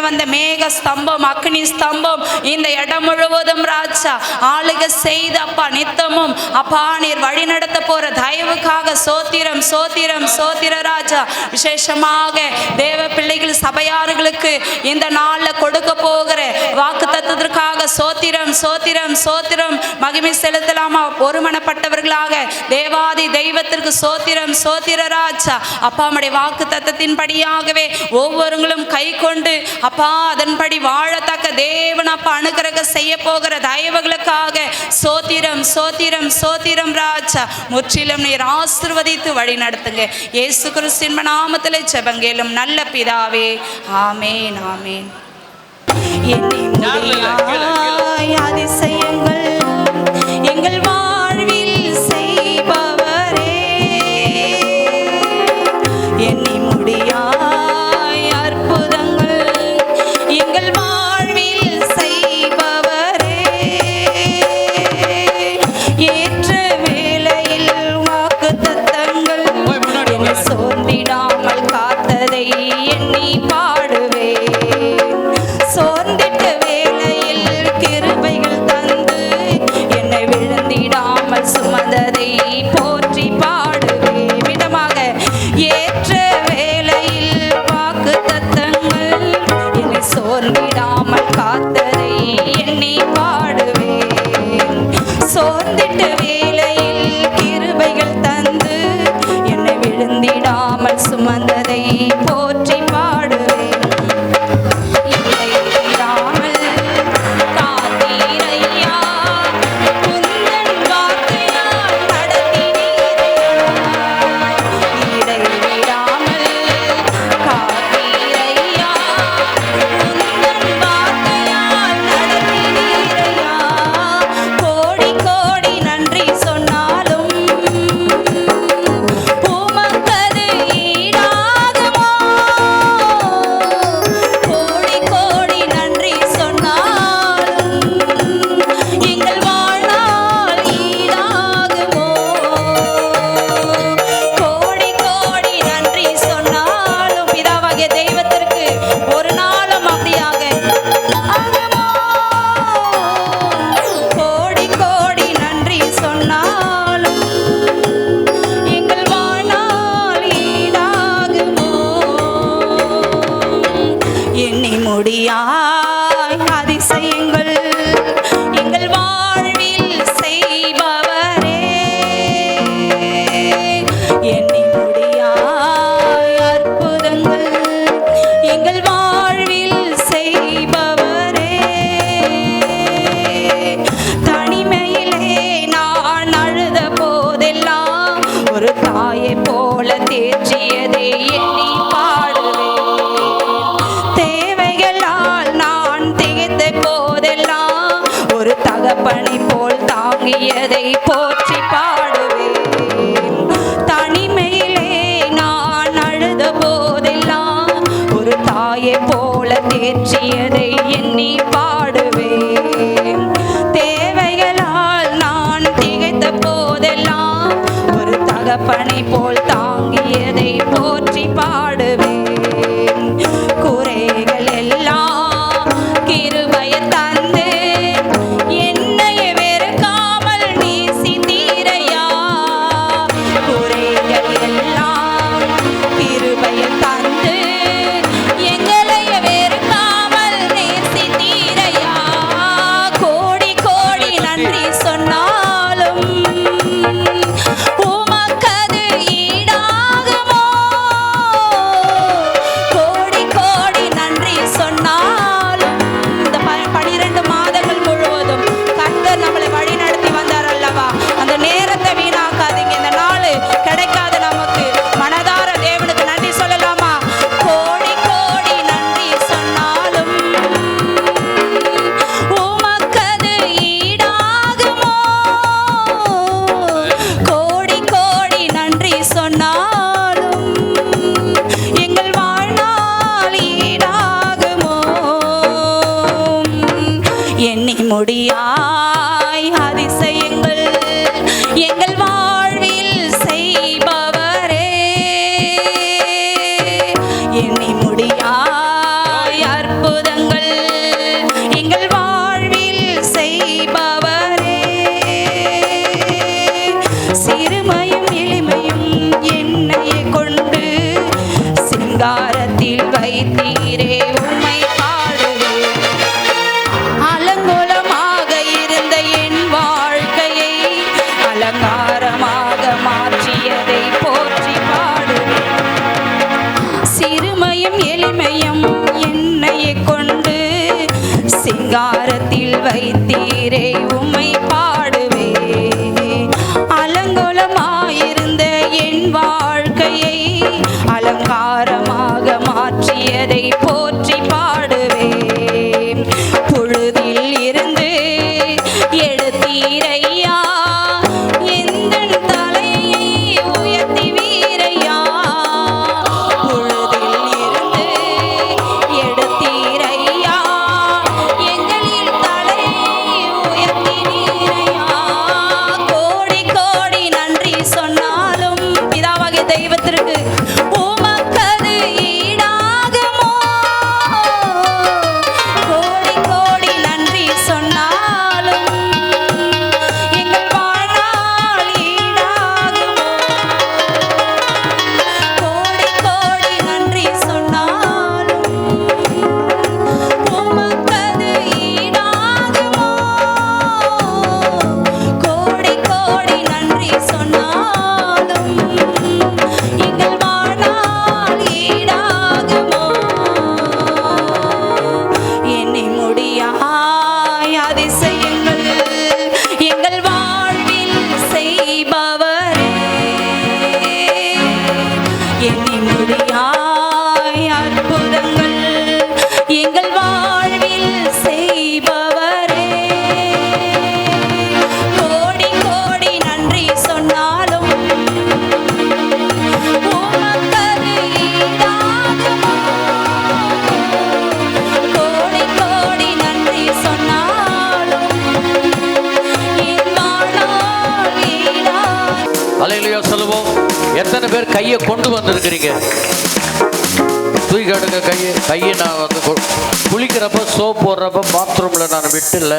வந்த மேக ஸ்தம்பம், அக்னி ஸ்தம்பம் இந்த இடம் முழுவதும் ராஜா ஆளுக செய்த அப்பா நித்தமும் அப்பா நீர் வழி நடத்த போற தயவுக்காக சோத்திரம் சோத்திரம் சோத்திர ராஜா. விசேஷமாக தேவ பிள்ளைகள் சபையார்களுக்கு இந்த நாள்ல கொடுக்க போகிற வாக்கு தத்துவதற்காக சோத்திரம் சோத்திரம் சோத்திரம் மகிமை செலுத்தலாமா? ஒருமனப்பட்டவர்களாக தேவாதி தெய்வத்திற்கு சோத்திரம் சோத்திர ராஜா. அப்பா உம்முடைய வாக்கு தத்தத்தின் படியாகவே ஒவ்வொருங்களும் கை கொண்டு அப்பா அதன்படி வாழத்தக்க தேவன் அப்பா அனுக்கிரக செய்ய போகிற தயவுகளுக்காக சோத்திரம் சோத்திரம் சோத்திரம் ராஜா. முற்றிலும் நீர் ஆசீர்வதித்து வழி நடத்துங்க. இயேசு கிறிஸ்துவின் நாமத்திலே ஜெபங்கேலும் நல்ல பிதாவே, ஆமேன் ஆமேன். அதிசயங்கள் எங்கள் வாழ்வில் செய்பவரே, எண்ணி முடியாய் அற்புதங்கள் எங்கள் வாழ்வில் செய்பவரே, ஏற்ற வேளையில் வாக்குத்தத்தங்கள் என்னை சோர்ந்திடாமல் காத்ததை எண்ணி பாடுவேன். சோர்ந்திட்ட வேளையில் கிருபைகள் தந்து என்னை விழுந்திடாமல் சுமந்ததை போற்றி பாடுவேன். விதமாக ஏற்ற வேளையில் வாக்கு தத்தங்கள் என்னை சோர்ந்திடாமல் காத்ததை எண்ணி பாடுவேன். சோர்ந்திட்ட வேளையில் கிருபைகள் தந்து என்னை விழுந்திடாமல் சுமந்ததை போற்றி பாடுவேன். முடியாய் அதிசயங்கள் எங்கள் வாழ்வில் செய்பவரே, எண்ணி முடியாய் அற்புதங்கள் எங்கள் வாழ்வில் செய்பவரே. தனிமையிலே நான் அழுத போதெல்லாம் ஒரு தாயை போல தேற்றியதை எண்ணி பாடுவேன். ஒரு தகப்பனை போல் தாங்கியதை போற்றி பாடுவேன். தனிமையிலே நான் அழுத போதெல்லாம் ஒரு தாயை போல தேற்றியதை எண்ணி பாடுவேன். தேவைகளால் நான் திகைத்த போதெல்லாம் ஒரு தகப்பனை போல் தாங்கியதை போற்றி பாடுவேன். குறைகள் எல்லாம் கிருபைய தந்து என்னை வெறுக்காமல் நேசித்தீரையா. குறைகள் எல்லாம் கிருபைய தந்து எங்களை வெறுக்காமல் நேசித்தீரையா. கோடி கோடி நன்றி சொன்னாலும் உமக்கது ஈடாகுமோ. கோடி கோடி நன்றி சொன்னாலும் இந்த 12 மாதங்கள் முழுவதும் கர்த்தர் நம்மளை வழி நடத்தி வந்தார் அல்லவா. அந்த நேரத்தை வீணாக்காதீங்க. இந்த நாள் கிடைக்காத நமக்கு மனதார தேவனுக்கு நன்றி சொல்லலாமா? கோடி கோடி நன்றி சொன்னாலும் உமக்கது ஈடாகுமோ. கோடி கோடி நன்றி சொன்னாலும் எங்கள் வாழ்நாள் ஈடாகுமோ. எண்ணி முடியாய் அதிசயங்கள் எங்கள் வாழ்வில் செய்பவரே, எண்ணி முடியாய் அற்புதங்கள் நீரே உம்மை பாடுவே. அலங்கோலமாயிருந்த என் வாழ்க்கையை அலங்காரமாக மாற்றியதை போற்றி பாடுவேன். பொழுதில் இருந்து எடுத்தீரையா எந்தன் தலையை உயர்த்தி வீரையா. பொழுதில் இருந்து எடுத்தீரையா எங்களின் தலையை உயர்த்தி நீரையா. கோடி கோடி நன்றி சொன்னாலும் பிதாவாகிய தெய்வத்திற்கு உமக்கது ஈடாகுமோ. கோடி கோடி நன்றி சொன்னாலும் எங்கள் வாழ்நாள் ஈடாகுமோ. கோடி கோடி நன்றி சொன்னாலும் உமக்கது ஈடாகுமோ. கோடி கோடி நன்றி சொன்னாலும் எங்கள் வாழ்நாள் ஈடாகுமோ. எண்ணி முடியாய் அதிசயங்கள் எங்கள் வாழ்வில் செய்பவரே. எண்ணி முடியாய் அற்புதங்கள் எங்கள் வாழ்வில் செய்பவரே. கோடி கோடி நன்றி சொன்னாலும் உமக்கது ஈடாகுமோ. கோடி கோடி நன்றி சொன்னாலும் என் வாழ்நாள் ஈடாகுமோ. அல்லேலூயா சொல்லுவோம். எத்தனை பேர் கையை கொண்டு வந்திருக்கிறீங்க? தூக்கி அடுங்க கையை நான் வந்து குளிக்கிறப்ப சோப் போடுறப்ப பாத்ரூமில் நான் விட்டுல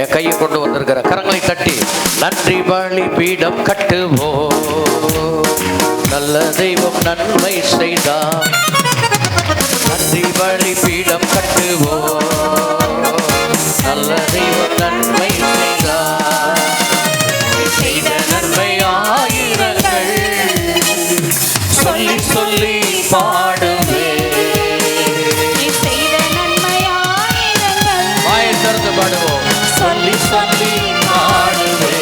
என் கையை கொண்டு வந்திருக்கிறேன். கரங்களை தட்டி நன்றி பலி பீடம் கட்டுவோம், நல்ல தெய்வம் நன்மை செய்தார். நன்றி பலி பீடம் கட்டுவோம், நல்ல தெய்வம் நன்மை செய்தார். செய்த நன்மை ஆயிரங்கள் சொல்லி சொல்லி பாடுவே. செய்த நன்மை ஆயிரங்கள் வாயை திறந்து பாடுவோம். சொல்லி சொல்லி பாடுவே.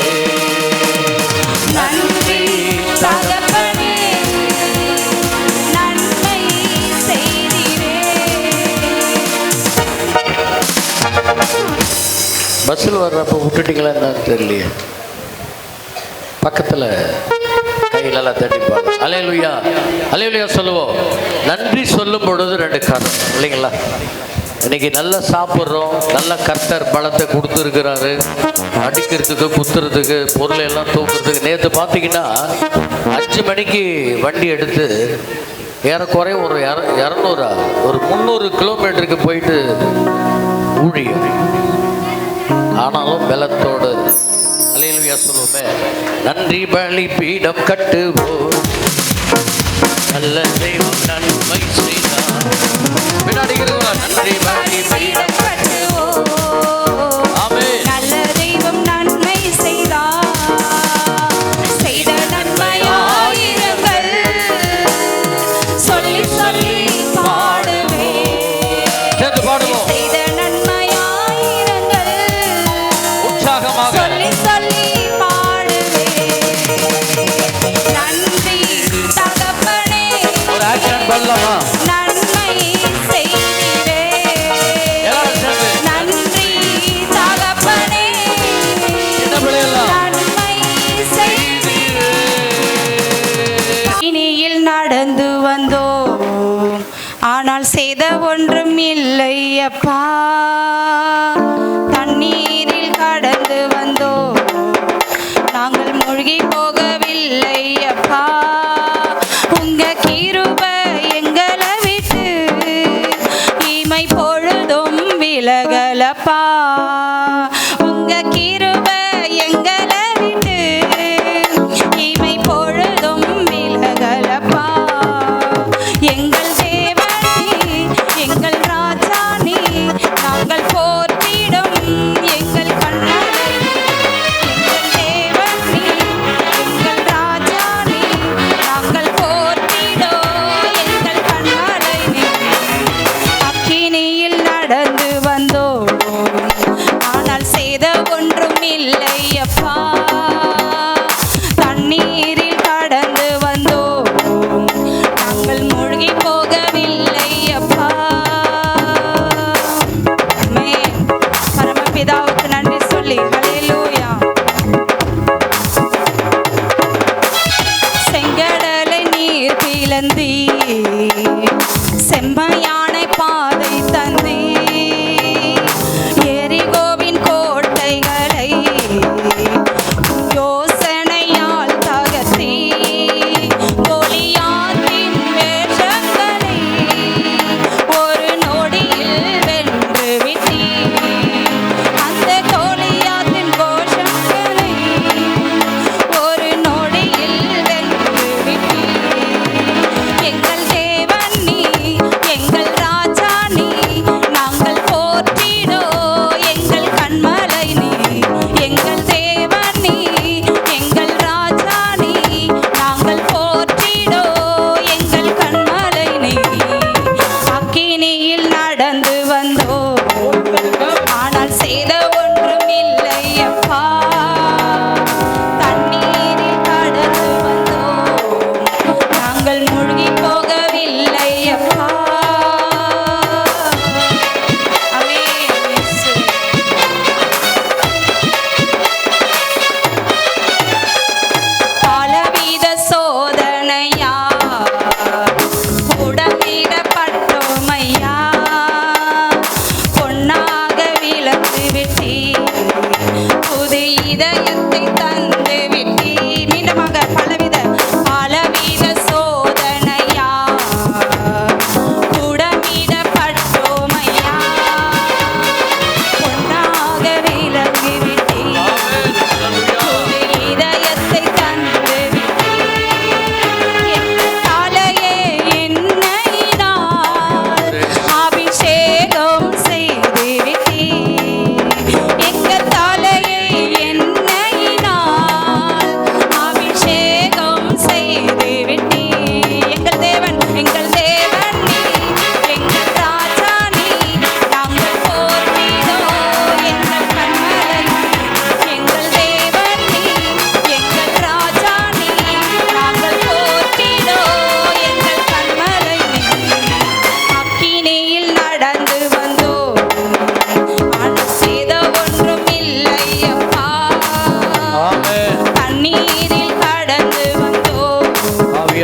நன்றி தகப்பனே நன்மை செய்தீரே. பஸ்ஸில் வர்றப்ப விட்டுட்டீங்களா என்னன்னு தெரியலையே. பக்கத்தில் கையிலெல்லாம் தட்டிப்பாங்க. அல்லேலூயா அல்லேலூயா சொல்லுவோம். நன்றி சொல்லும் பொழுது ரெண்டு காரணம் இல்லைங்களா. இன்னைக்கு நல்லா சாப்பிட்றோம், நல்ல கர்த்தர் பலத்தை கொடுத்துருக்கிறாரு. அடிக்கிறதுக்கு குத்துறதுக்கு பொருளை எல்லாம் தூக்குறதுக்கு. நேற்று பார்த்தீங்கன்னா 5 மணிக்கு வண்டி எடுத்து ஏறக்குறைய ஒரு 200 ஒரு 300 கிலோமீட்டருக்கு போயிட்டு ஊழியம். ஆனாலும் பலத்தோடு அல்லேலூயா சொல்லுவோமே. நன்றி பலி பீடம் கட்டுவோம், நல்ல தெய்வம் நன்மை செய்தார். பின்னாடிக்கிறவங்களா நன்றி பலி பீடம் கட்டுவோம். ஆமென். நல்ல தெய்வம் நன்மை செய்தார். செய்த நன்மை ஆயிரங்கள் சொல்லி சொல்லி பாடுவே. சேர்ந்து பாடுவோம். செய்த நன்மை ஆயிரங்கள் உற்சாகமாக சொல்லி சொல்லி பாடுவே. நன்றி தகப்பனே ஒரு ஆக்ஷன் பண்ணலாமா? நன்மை செய்தீரே. எல்லாரும் சேர்ந்து நன்றி தகப்பனே சின்ன பிள்ளையெல்லாம் நன்மை செய்தீரே. இனியில் நடந்து வந்தோம், ஆனால் செய்த ஒன்றும் இல்லை அப்பா. தண்ணீரில் கடந்து வந்தோம், நாங்கள் மூழ்கி போகவில்லை அப்பா. உங்க கிருபை எங்களை விட்டு இமை பொழுதும் விலகலப்பா. உங்க கிருபை எங்களை விட்டு இமை பொழுதும் விலகலப்பா. எங்கள் தேவனே எங்கள் ராஜானே நாங்கள் போற்ற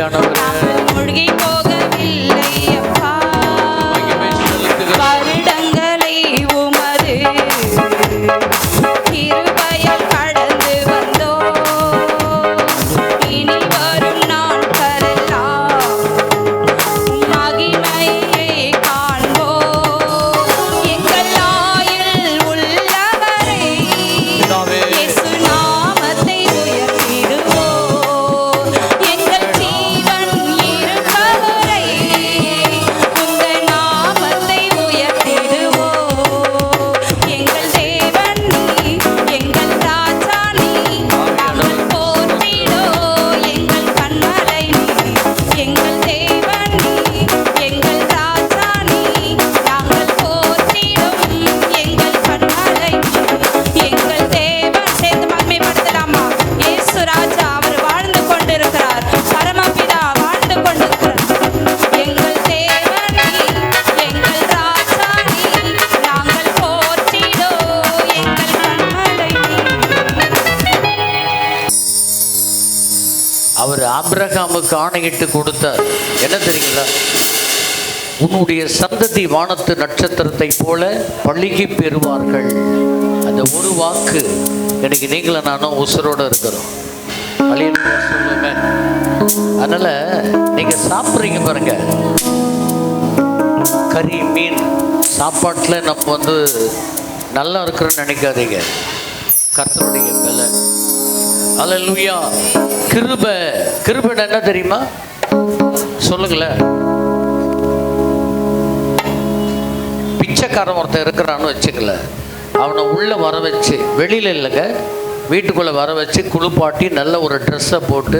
ஆவியானவர் நாங்கள் மூழ்கி போகவில்லை அப்பா. வருடங்களை உமது கிருபையால் கடந்து வந்தோம். இனி வரும் நாட்களெல்லாம் மகிமையை காண்போம். எங்கள் ஆயுள் உள்ளவரை இயேசு நாமத்தை உயர்த்திடுவோம். எங்கள் ஜீவன் இருப்பவரை உங்கள் நாமத்தை உயர்த்திடுவோம். எங்கள் தேவன் நீ, எங்கள் ராஜா நீ, நாங்கள் போற்றிடோ எங்கள் கண்மலை நீ. எங்கள் தேவன் நீ, எங்கள் ராஜா நீ, நாங்கள் போற்றிடும் எங்கள் கண்மலை நீ. எங்கள் தேவன் சேர்ந்து மகிமைப்படுத்தலாமா? இயேசு ராஜா அவர் வாழ்ந்து கொண்டிருக்கிறார். பரமபிதா வாழ்ந்து கொண்டிருக்கிறார். எங்கள் தேவன் நீ, எங்கள் ராஜா நீ, நாங்கள் போற்றிடோ எங்கள் கண்மலை நீ. அவர் ஆபிரகாமுக்கு ஆணையிட்டு கொடுத்தார். என்ன தெரியுங்களா? உன்னுடைய சந்ததி வானத்து நட்சத்திரத்தை போல பழுகி பெறுவார்கள். அந்த ஒரு வாக்கு எனக்கு நீங்களும் நானும் உசுரோடு இருக்கிறோம். அல்லேலூயா சொல்லுங்க. அதனால நீங்க சாப்பிட்றீங்க பாருங்க, கறி மீன் சாப்பாட்டில் நம்ம நல்லா இருக்கிறோன்னு நினைக்காதீங்க. கர்த்தருடைய பலன். அல்லேலூயா. கிருபை. கிருபைன்னா என்ன தெரியுமா? சொல்லுங்களேன். பிச்சைக்காரன் ஒருத்தன் இருக்கிறான்னு வச்சுக்கல, அவனை உள்ளே வர வச்சு, வெளியில் இல்லைங்க வீட்டுக்குள்ளே வர வச்சு குளிப்பாட்டி நல்ல ஒரு ட்ரெஸ்ஸை போட்டு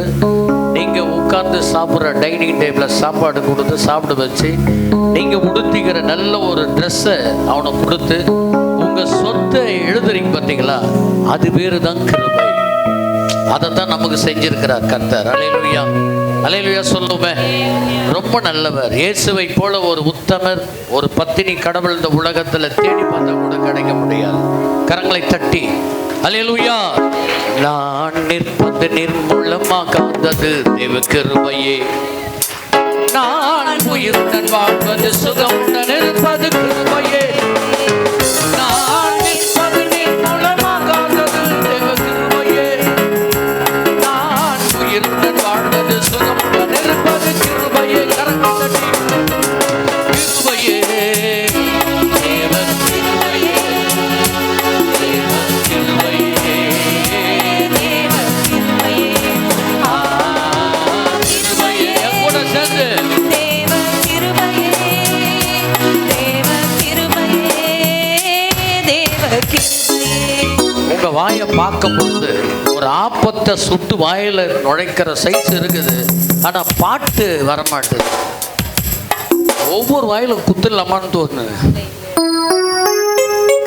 நீங்கள் உட்கார்ந்து சாப்பிட்ற டைனிங் டேபிளில் சாப்பாடு கொடுத்து சாப்பிட வச்சு நீங்கள் உடுத்திக்கிற நல்ல ஒரு ட்ரெஸ்ஸை அவனை கொடுத்து உங்கள் சொத்தை எழுதுறீங்க பார்த்தீங்களா? அது பேர் தான் கிருபை. அதை தான் நமக்கு செஞ்சிருக்கிறார் கர்த்தர். அல்லேலூயா. அல்லேலூயா சொல்லுமே. ரொம்ப நல்லவர். இயேசுவை போல ஒரு உத்தமர், ஒரு பத்தினி கடவுள் இந்த உலகத்தில் தேடி பார்த்தா கூட கிடைக்க முடியாது. கரங்களை தட்டி அல்லேலூயா. நான் நிற்பது நிர்மூலமாகாதது தேவ கிருபையே. நான் உயிருடன் வாழ்வது சுகமுடன் இருப்பது கிருபையே. நான் நிற்பது நிர்மூலமாகாதது தேவ கிருபையே. நான் உயிருடன் வாழ்வது சுகமுடன் இருப்பது கிருபையே. கரங்கள் தட்டி கிருபையே. தேவ கிருபையே. தேவ கிருபையே. தேவ கிருபையே. கிருபையே. கூட சேர்ந்து தேவ கிருபையே, தேவ கிருபையே, தேவ கிருபையே. உங்க வாயை பார்க்கும் பொழுது ஒரு ஆப்பத்தை சுட்டு வாயில நுழைக்கிற சைஸ் இருக்குது. ஆனா பாட்டு வரமாட்டுது. ஒவ்வொரு வாயிலும் குத்துலாமான்னு தோணுது.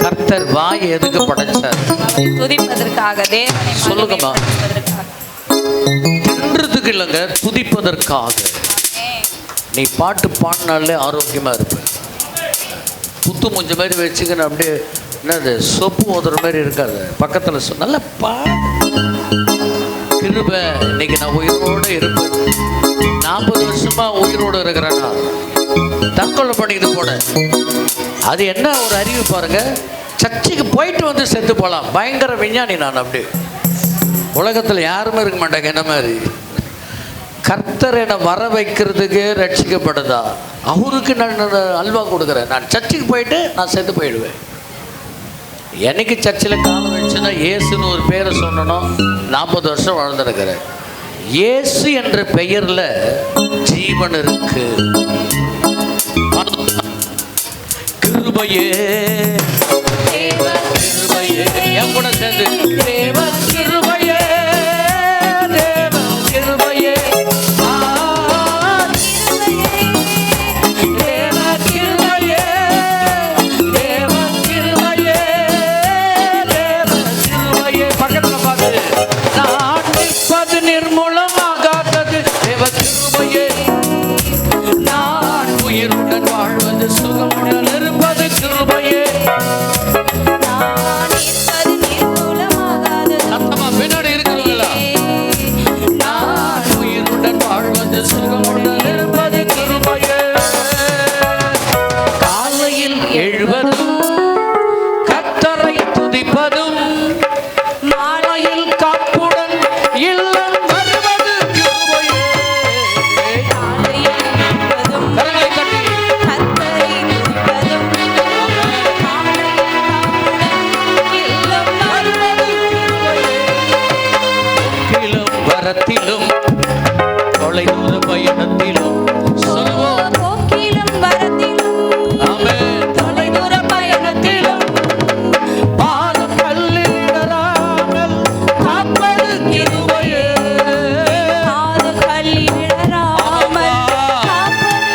கர்த்தர் வாய் எதுக்கு படைச்சார்? அவரை துதிப்பதற்காக, தேவனை சொல்லுங்கம்மா. மகிமைப்படுத்துவதற்காக. தின்றதுக்கு இல்லைங்க, துதிப்பதற்காக. நீ பாட்டு பாடினாலே ஆரோக்கியமா இருப்ப. புத்து முஞ்ச மாதிரி வச்சுக்கணும். அப்படியே என்னது சொப்பு ஓதுற மாதிரி இருக்காது. பக்கத்தில் நல்ல கிருபை. இன்னைக்கு நான் உயிரோடு இருப்பேன். 40 வருஷமா உயிரோடு இருக்கிறேன்னா தற்கொலை பண்ணிக்கிட்டு போனேன். அது என்ன ஒரு அறிவு பாருங்க. சர்ச்சுக்கு போயிட்டு வந்து செத்து போகலாம். பயங்கர விஞ்ஞானி நான். அப்படி உலகத்தில் யாருமே இருக்க மாட்டாங்க என்ன மாதிரி. கர்த்தர் என்னை வர வைக்கிறதுக்கு ரட்சிக்கப்படுதா? அவருக்கு நான் அல்வா கொடுக்குறேன். நான் சர்ச்சுக்கு போயிட்டு நான் செத்து போயிடுவேன். என்னைக்கு சர்ச்சில் காலம் வச்சுன்னா இயேசுன்னு ஒரு பேரை சொன்னோம். 40 வருஷம் வாழ்ந்துருக்கிறேன். இயேசு என்ற பெயரில் ஜீவன் இருக்கு. கிருபையே. தேவ கிருபையே. என் கூட சேர்ந்து தேவ கிருபையே. தேவ கிருபையே. தேவ கிருபையே. தேவ கிருபையே. தேவ கிருபையே. பக்கத்தில் பார்த்து நான் நிற்பது நிர்மூலமாகாதது தேவ கிருபையே. நான் உயிருடன் வாழ்வது சுகமுடன் இருப்பது கிருபையே. நான் நிற்பது நிர்மூலமாகாதது சுகமுடன் இருப்பது கிருபையே. காலையில் எழுவதும் கர்த்தரை துதிப்பதும் மாலையில் காப்புடன் இல்லம் வருவது கிருபையே. காலையில் எழுவதும் கரங்களை தட்டி கர்த்தரை துதிப்பதும் மாலையில் காப்புடன் இல்லம் வருவது கிருபையே. போக்கிலும் வரத்திலும் தொலைதூர பயணத்திலும் சொல்லுவோம் போக்கிலும் வரத்திலும் ஆமென். தொலைதூர பயணத்திலும் பாதம் கல்லிடராமல் காப்பது கிருபையே. காது கல்லிடராமல் காப்பதும்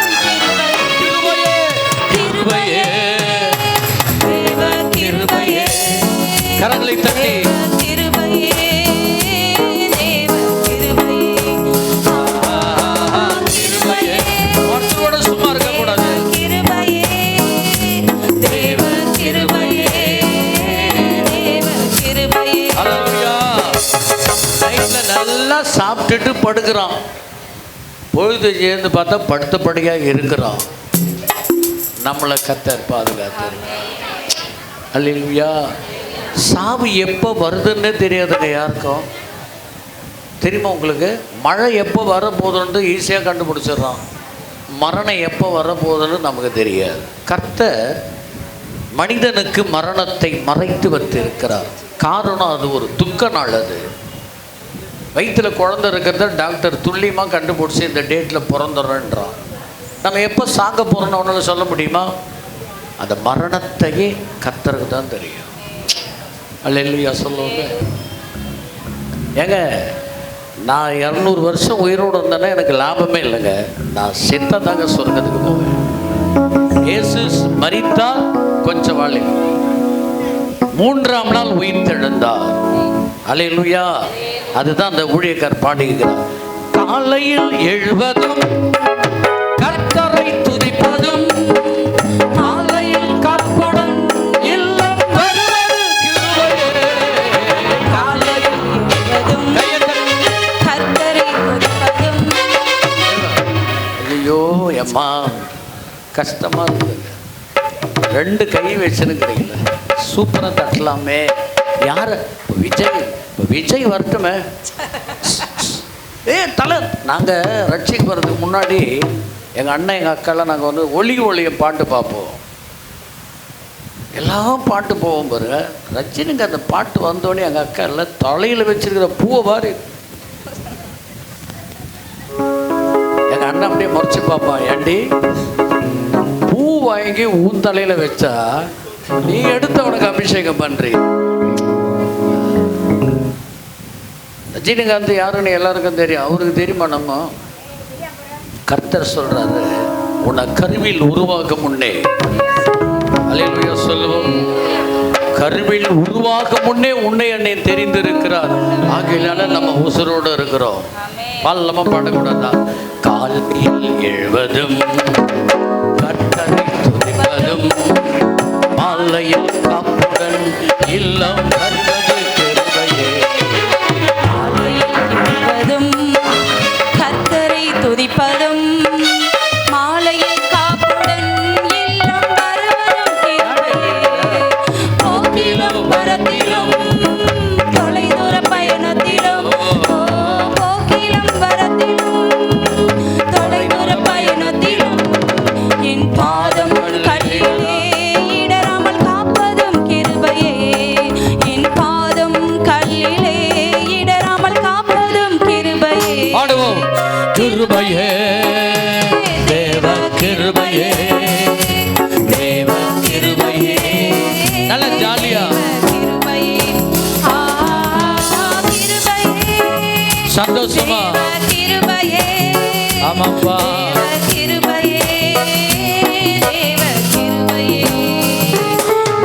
கிருபையே. கிருபையே, கிருபையே, தேவ கிருபையே. கரங்களை தட்டி கிருபையே, தேவ கிருபையே. கிருபையே. ஒருத்தரோட சும்மா இருக்கக்கூடாது. கிருபையே, தேவ கிருபையே, தேவ கிருபையே. ஹல்லேலூயா. நைட்ல நல்லா சாப்பிட்டுட்டு படுக்கிறான். பொழுது சேர்ந்து பார்த்தா படுத்தபடியாக இருக்கிறான். நம்மளை கர்த்தர் பாதுகாத்து. ஹல்லேலூயா. சாவு எப்போ வருதுன்னே தெரியாதுங்க யாருக்கும். தெரியுமா உங்களுக்கு? மழை எப்போ வரப்போகுதுன்னு ஈஸியாக கண்டுபிடிச்சிடுறான். மரணம் எப்போ வரப்போகுதுன்னு நமக்கு தெரியாது. கர்த்தர் மனிதனுக்கு மரணத்தை மறைத்து வைத்திருக்கிறார். காரணம் அது ஒரு துக்க நாள். அது வயிற்றில் குழந்தை இருக்கிறத டாக்டர் துல்லியமாக கண்டுபிடிச்சி இந்த டேட்டில் பிறந்துடுறேன்றான். நம்ம எப்போ சாக போகிறோன்னு சொல்ல முடியுமா? அந்த மரணத்தையே கர்த்தருக்கு தான் தெரியும். அல்லேலூயா சொல்லுவாங்க. ஏங்க நான் 200 வருஷம் உயிரோடு இருந்தேன்னா எனக்கு லாபமே இல்லைங்க. நான் செத்ததாங்க சொர்க்கத்துக்கு போவேன். இயேசு மரித்தார் கொஞ்சம் வாழை, 3ஆம் நாள் உயிர் தெழுந்தார். அல்லேலூயா. அதுதான் அந்த ஊழியக்கார் பாடுகிறார். காலையில் எழுவதும் கர்த்தரை துதிப்பதும் மாலையில் காப்புடன் இல்லம் வருவது கிருபையே. காலையில் எழுவதும் கர்த்தரை துதிப்பதும். ஐயோ அம்மா கஷ்டமாக இருக்குது. 2 கை வச்சுருக்கிறீங்கள, சூப்பராக தட்டலாமே. யார்? விஜய் வரட்டுமே. தலை நாங்கள் ரட்சிக்கு வர்றதுக்கு முன்னாடி எங்கள் அண்ணன் எங்கள் அக்காலாம் நாங்கள் வந்து ஒளிய பாட்டு பார்ப்போம். எல்லாம் பாட்டு போவோம் பாருங்க. ரஜினிக்கு அந்த பாட்டு வந்தோடனே எங்கள் அக்கா எல்லாம் தலையில் வச்சிருக்கிற பூவை பாரு. எங்கள் அண்ணன் அப்படியே முறைச்சி பார்ப்பான். ஏண்டி பூ வாங்கி உன் தலையில் வச்சா நீ எடுத்து அவனுக்கு அபிஷேகம் பண்ணுறீ. ரஜினிகாந்த் யாருன்னு எல்லாருக்கும் தெரியும். அவருக்கு தெரியுமா? நம்ம கர்த்தர் சொல்றாரு, உன்னை கருவில் உருவாக முன்னே. அல்லேலூயா சொல்லுவோம். கருவில் உருவாக முன்னே உன்னை என்னை தெரிந்திருக்கிறார். ஆகையினால நம்ம உசுரோடு இருக்கிறோம். பாடலாமா? பாடக்கூடாதா? காலையில் எழுவதும் கர்த்தரை துதிப்பதும் மாலையில் காப்புடன் இல்லம் வருவது கிருபையே. கர்த்தரை துதிப்பதும் மாலையில் காப்புடன் இல்லம் வருவதும் கிருபையே. போக்கிலும் வரத்திலும் தொலைதூர பயணத்திலும் போக்கிலும் வரத்திலும் தொலைதூர பயணத்திலும் என் பாதம் கல்லிலே இடராமல் காப்பதும் கிருபையே. என் பாதம் கல்லிலே இடராமல் காப்பதும் கிருபையே. பாடுவோம். கிருபையே, தேவ கிருபையே, தேவ கிருபையே. நல்ல ஜாலியா கிருபையே, கிருபையே, சந்தோஷமா. கிருபையே, ஆமாப்பா. கிருபையே, தேவ கிருபையே.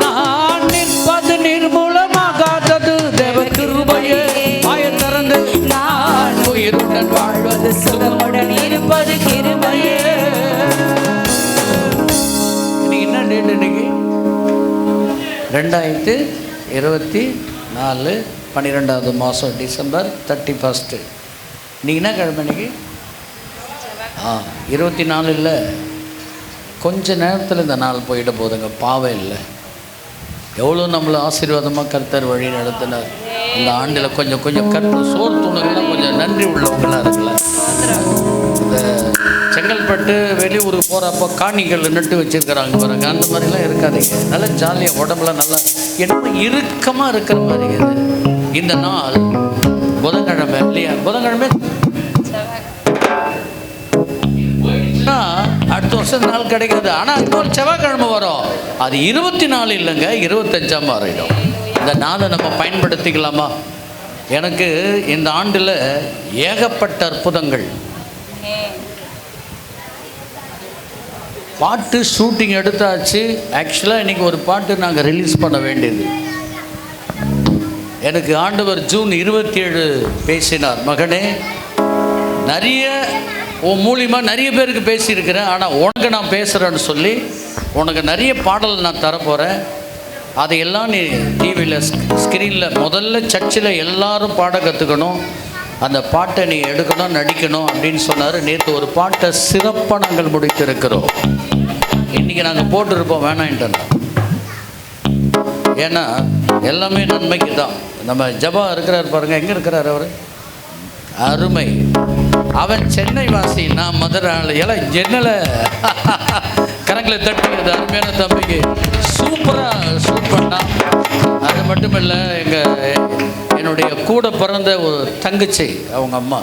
நான் நிற்பது நிர்மூலமாகாதது தேவ கிருபையே. வாயைத் திறந்து நான் உயிருடன் வாழ்வது சுகமுடன் இருப்பது கிருபையே. இன்னைக்கு என்ன டேட்? இன்னைக்கு 2024 12வது மாதம் டிசம்பர் 31. இன்னைக்கு என்ன கிழமை? இன்னைக்கு 24 இல்லை, கொஞ்ச நேரத்தில் இந்த நாள் போயிட போதுங்க. பாவம் இல்லை, எவ்வளோ நம்மளை ஆசீர்வாதமாக கர்த்தர் வழி நடத்தினார். இந்த ஆண்டில் கொஞ்சம் கொஞ்சம் கர்த்தர் சோறு துணுகள்லாம் கொஞ்சம் நன்றி உள்ளவங்களாக இருக்குல்ல. இந்த செங்கல்பட்டு வெளியூருக்கு போகிறப்போ காணிகள் நட்டு வச்சுருக்கிறாங்க பாருங்க, அந்த மாதிரிலாம் இருக்காதுங்க. நல்லா ஜாலியாக உடம்புல நல்லா என்னமோ இறுக்கமாக இருக்கிற மாதிரி இது. இந்த நாள் புதன்கிழமை இல்லையா? புதன்கிழமை அடுத்த வருஷம் நாள் கிடைக்காது. ஆனால் அடுத்த ஒரு செவ்வாய்க்கிழமை வரும், அது 24 இல்லைங்க, 25ஆம் மாறிடும். இந்த நாளை நம்ம பயன்படுத்திக்கலாமா? எனக்கு இந்த ஆண்டில் ஏகப்பட்ட அற்புதங்கள். பாட்டு ஷூட்டிங் எடுத்தாச்சு. ஆக்சுவலாக இன்றைக்கி ஒரு பாட்டு நாங்கள் ரிலீஸ் பண்ண வேண்டியது. எனக்கு ஆண்டவர் ஜூன் 27 பேசினார், மகனே நிறைய உன் மூலியமாக நிறைய பேருக்கு பேசியிருக்கிறேன், ஆனால் உனக்கு நான் பேசுகிறேன்னு சொல்லி உனக்கு நிறைய பாடல் நான் தரப்போகிறேன். அதையெல்லாம் நீ டிவியில் ஸ்க்ரீனில் முதல்ல சர்ச்சில் எல்லாரும் பாட கற்றுக்கணும், அந்த பாட்டை நீ எடுக்கணும், நடிக்கணும் அப்படின்னு சொன்னார். நேற்று ஒரு பாட்டை சிறப்பாக நாங்கள் முடித்திருக்கிறோம். இன்றைக்கி நாங்கள் போட்டிருப்போம் வேணான்ட்டு. ஏன்னா எல்லாமே நன்மைக்கு தான். நம்ம ஜபா இருக்கிறார் பாருங்கள், எங்கே இருக்கிறார் அவர்? அருமை. அவன் சென்னை வாசி, நான் மதுரை ஆள். எல்லாம் ஜன்னலை கரங்களை தட்டி அது அருமையான தம்பிக்கு சூப்பர்னா. அது மட்டும் இல்லை, என்னுடைய கூட பிறந்த ஒரு தங்கச்சி, அவங்க அம்மா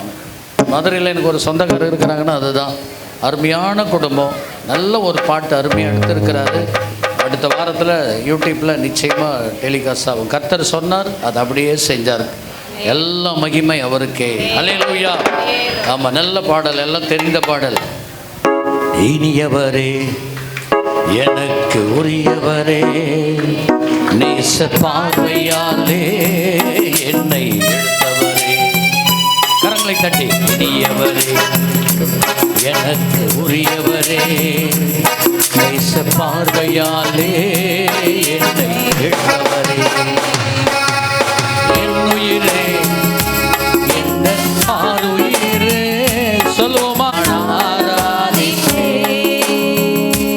மதுரையில் எனக்கு ஒரு சொந்தக்காரர் இருக்கிறாங்கன்னா அதுதான். அருமையான குடும்பம், நல்ல ஒரு பாட்டு அருமையாக எடுத்திருக்கிறாரு. அடுத்த வாரத்தில் யூடியூப்பில் நிச்சயமாக டெலிகாஸ்ட் ஆகும். கர்த்தர் சொன்னார், அது அப்படியே செஞ்சார். எல்லா மகிமை அவருக்கே. அல்லேலூயா. ஆமாம், நல்ல பாடல், எல்லாம் தெரிந்த பாடல். இனியவரே எனக்கு உரியவரே, நேச பார்வையாலே என்னை எடுத்தவரே. கரங்களை தட்டி, இனியவரே எனக்கு உரியவரே, நேச பார்வையாலே என்னை எடுத்தவரே. என் உயிரே என்ன ஆருயிரே, சொல்லுவோமா?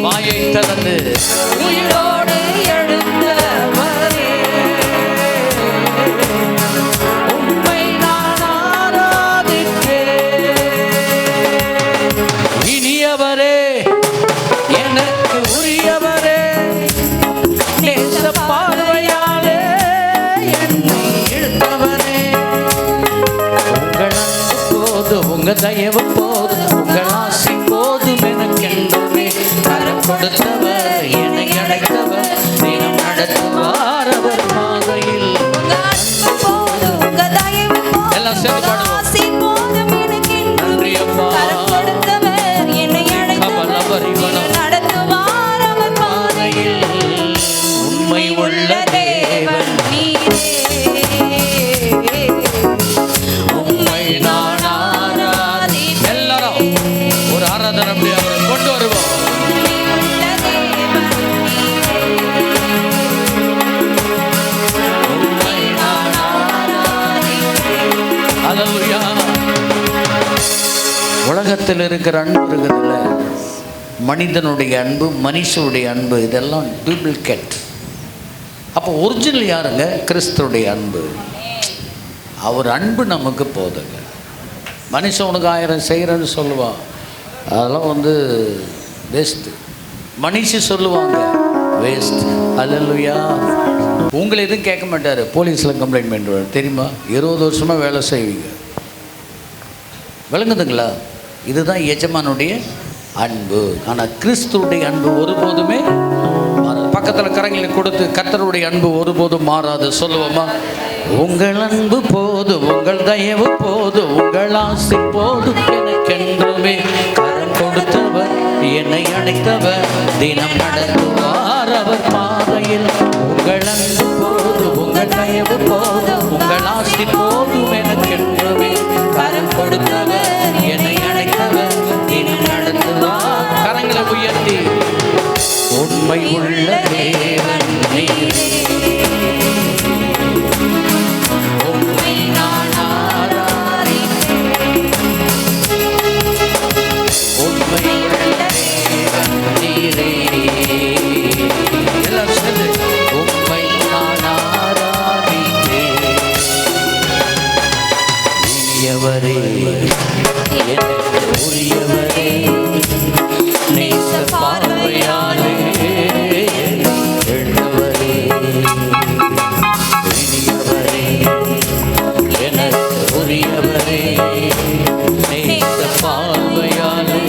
வாயை திறந்து உயிரோடு எழுந்தவரே, உம்மை நான் ஆராதிப்பேன். இனியவரே எனக்கு உரியவரே, நேச பார்வையாலே என்னை இழுத்தவரே. உங்கள் அன்பு போதும், உங்கள் தயவு போதும், உங்கள் ஆசை போதும் எனக்கென்றுமே. கரம் கொடுத்தவர், என்னை அழைத்தவர், தினம் நடத்துவார் அவர் பாதையில். உங்க அன்பு போதும், உங்க தயவு போதும், எல்லாம் சேர்ந்து உங்க பாடுவோம். ஆசை போதும் எனக்கென்றுமே. நன்றி அப்பா. கரம் கொடுத்தவர், என்னை அழைத்தவர், தினம் நடத்துவார் அவர் பாதையில். உண்மை உள்ள தேவன் நீரே, உம்மை நான் ஆராதிப்பேன். எல்லாரும் ஒரு ஆராதனை அப்படி அவரை கொண்டு வருவோம். உண்மையுள்ள தேவன் நீரே, உம்மை நான் ஆராதிப்பேன். அல்லேலூயா. உலகத்தில் இருக்கிற அன்பு இருக்குதுல்ல, மனிதனுடைய அன்பு, மனுஷனுடைய அன்பு, இதெல்லாம் டூப்ளிகேட். அப்போ ஒரிஜினல் யாருங்க? கிறிஸ்துடைய அன்பு. அவர் அன்பு நமக்கு போதுங்க. மனுஷன் உனக்கு 1000 செய்கிறேன்னு சொல்லுவான், அதெல்லாம் வேஸ்ட்டு. மனுஷன் சொல்லுவாங்க வேஸ்ட். அல்லேலூயா. உங்களை எதுவும் கேட்க மாட்டார், போலீஸில் கம்ப்ளைண்ட் பண்ணுவார் தெரியுமா? 20 வருஷமாக வேலை செய்வீங்க. விளங்குதுங்களா? இதுதான் எஜமானுடைய அன்பு. ஆனால் கிறிஸ்துடைய அன்பு ஒருபோதுமே மாறாது. பக்கத்தில் கரங்களை கொடுத்து, கர்த்தருடைய அன்பு ஒருபோதும் மாறாது சொல்லுவோமா? உங்கள் அன்பு போதும், உங்கள் தயவு போதும், உங்கள் ஆசை போதும் எனக்கென்றுமே. கரம் கொடுத்தவர், என்னை அழைத்தவர், தினம் நடத்துவார் அவர் பாதையில். உங்கள் அன்பு போதும், உங்கள் தயவு போதும், உங்கள் ஆசை போதும் எனக்கென்றுமே. கரம் கொடுத்தவர், என்னை அழைத்தவர், தினம் நடத்துவார். கரங்களை உயர்த்தி, உண்மை உள்ள தேவன் நீரே, உம்மை நான் ஆராதிப்பேன். உரியவரே நேச பார்வையாலே எழுந்தவரே இனியவரே எனக்கு உரியவரே நேச பார்வையாலே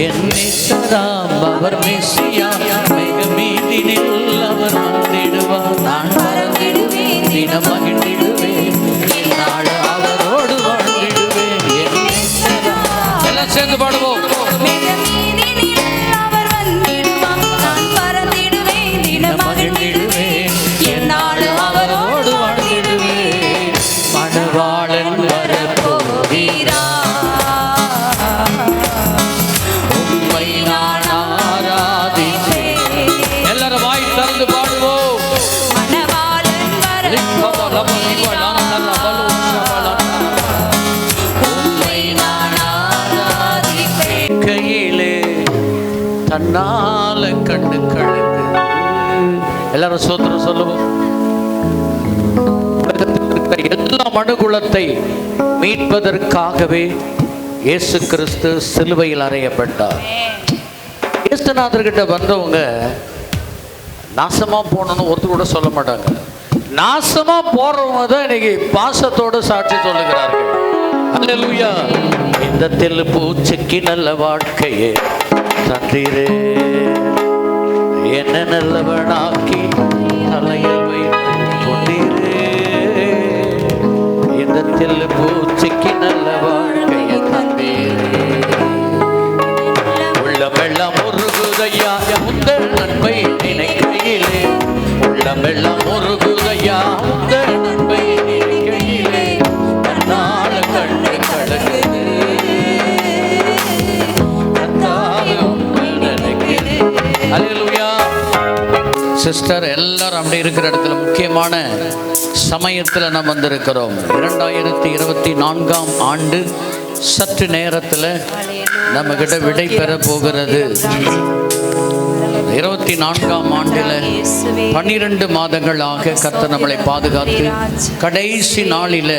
என் நேசராம் அவர் மெசியா மிக மீதினில் அவர் வந்திடுவார் நான் மறந்திடுவேன் தினம் மகிழ்ந்திடுவேன் என்னாள் அவரோடு வாழ்ந்திடுவேன் என் நேசராம் எல்லாம் சேர்ந்து பாடுவோம் அவர் வந்திடுவார் நான் பறந்திடுவேன் தினம் மகிழ்ந்திடுவேன் என்னாள் அவரோடு வாழ்ந்திடுவேன் மணவாளன் வரப்போகிறார் உம்மை நான் ஆராதிப்பேன் எல்லாரும் வாய் திறந்து பாடுவோம் மணவாளன் உம்மை நான் ஆராதிப்பேன் கையிலே தன்னால கண்ணு கழுது எல்லாரும் சோத்திரம் சொல்லுவோம் எல்லா மனுகுலத்தை மீட்பதற்காகவே இயேசு கிறிஸ்து சிலுவையில் அறையப்பட்டார். இயேசுநாதர்கிட்ட வந்தவங்க நாசமா போனோன்னு ஒருத்தர் கூட சொல்ல மாட்டாங்க. நாசமா போறவங்க தான் இன்னைக்கு பாசத்தோடு சாட்சி சொல்லுகிறார்கள். அல்லேலூயா. இந்த தெல்லு பூச்சிக்கு நல்ல வாழ்க்கையே தந்தீரே என்ன நல்லவனாக்கி தலையில் வைத்து கொண்டீரே இந்த தெல்லு பூச்சிக்கு நல்ல வாழ்க்கையை தந்தீரே உள்ளமெல்லாம் முருகுதையா உங்கள் நன்மை நினைக்கையிலே உள்ளமெல்லாம் முருகுதையா உங்கள் நன்மை நினைக்கையிலே தன்னால் கண்ணை கலங்குது அல்லேலூயா. சிஸ்டர் எல்லாரும் அப்படி இருக்கிற இடத்துல முக்கியமான சமயத்தில் நாம் வந்திருக்கிறோம். 2024ஆம் ஆண்டு சற்று நேரத்தில் நம்ம கிட்ட விடை பெற போகிறது. 24ஆம் ஆண்டில் 12 மாதங்களாக கர்த்தர் நம்மளை பாதுகாத்து கடைசி நாளில்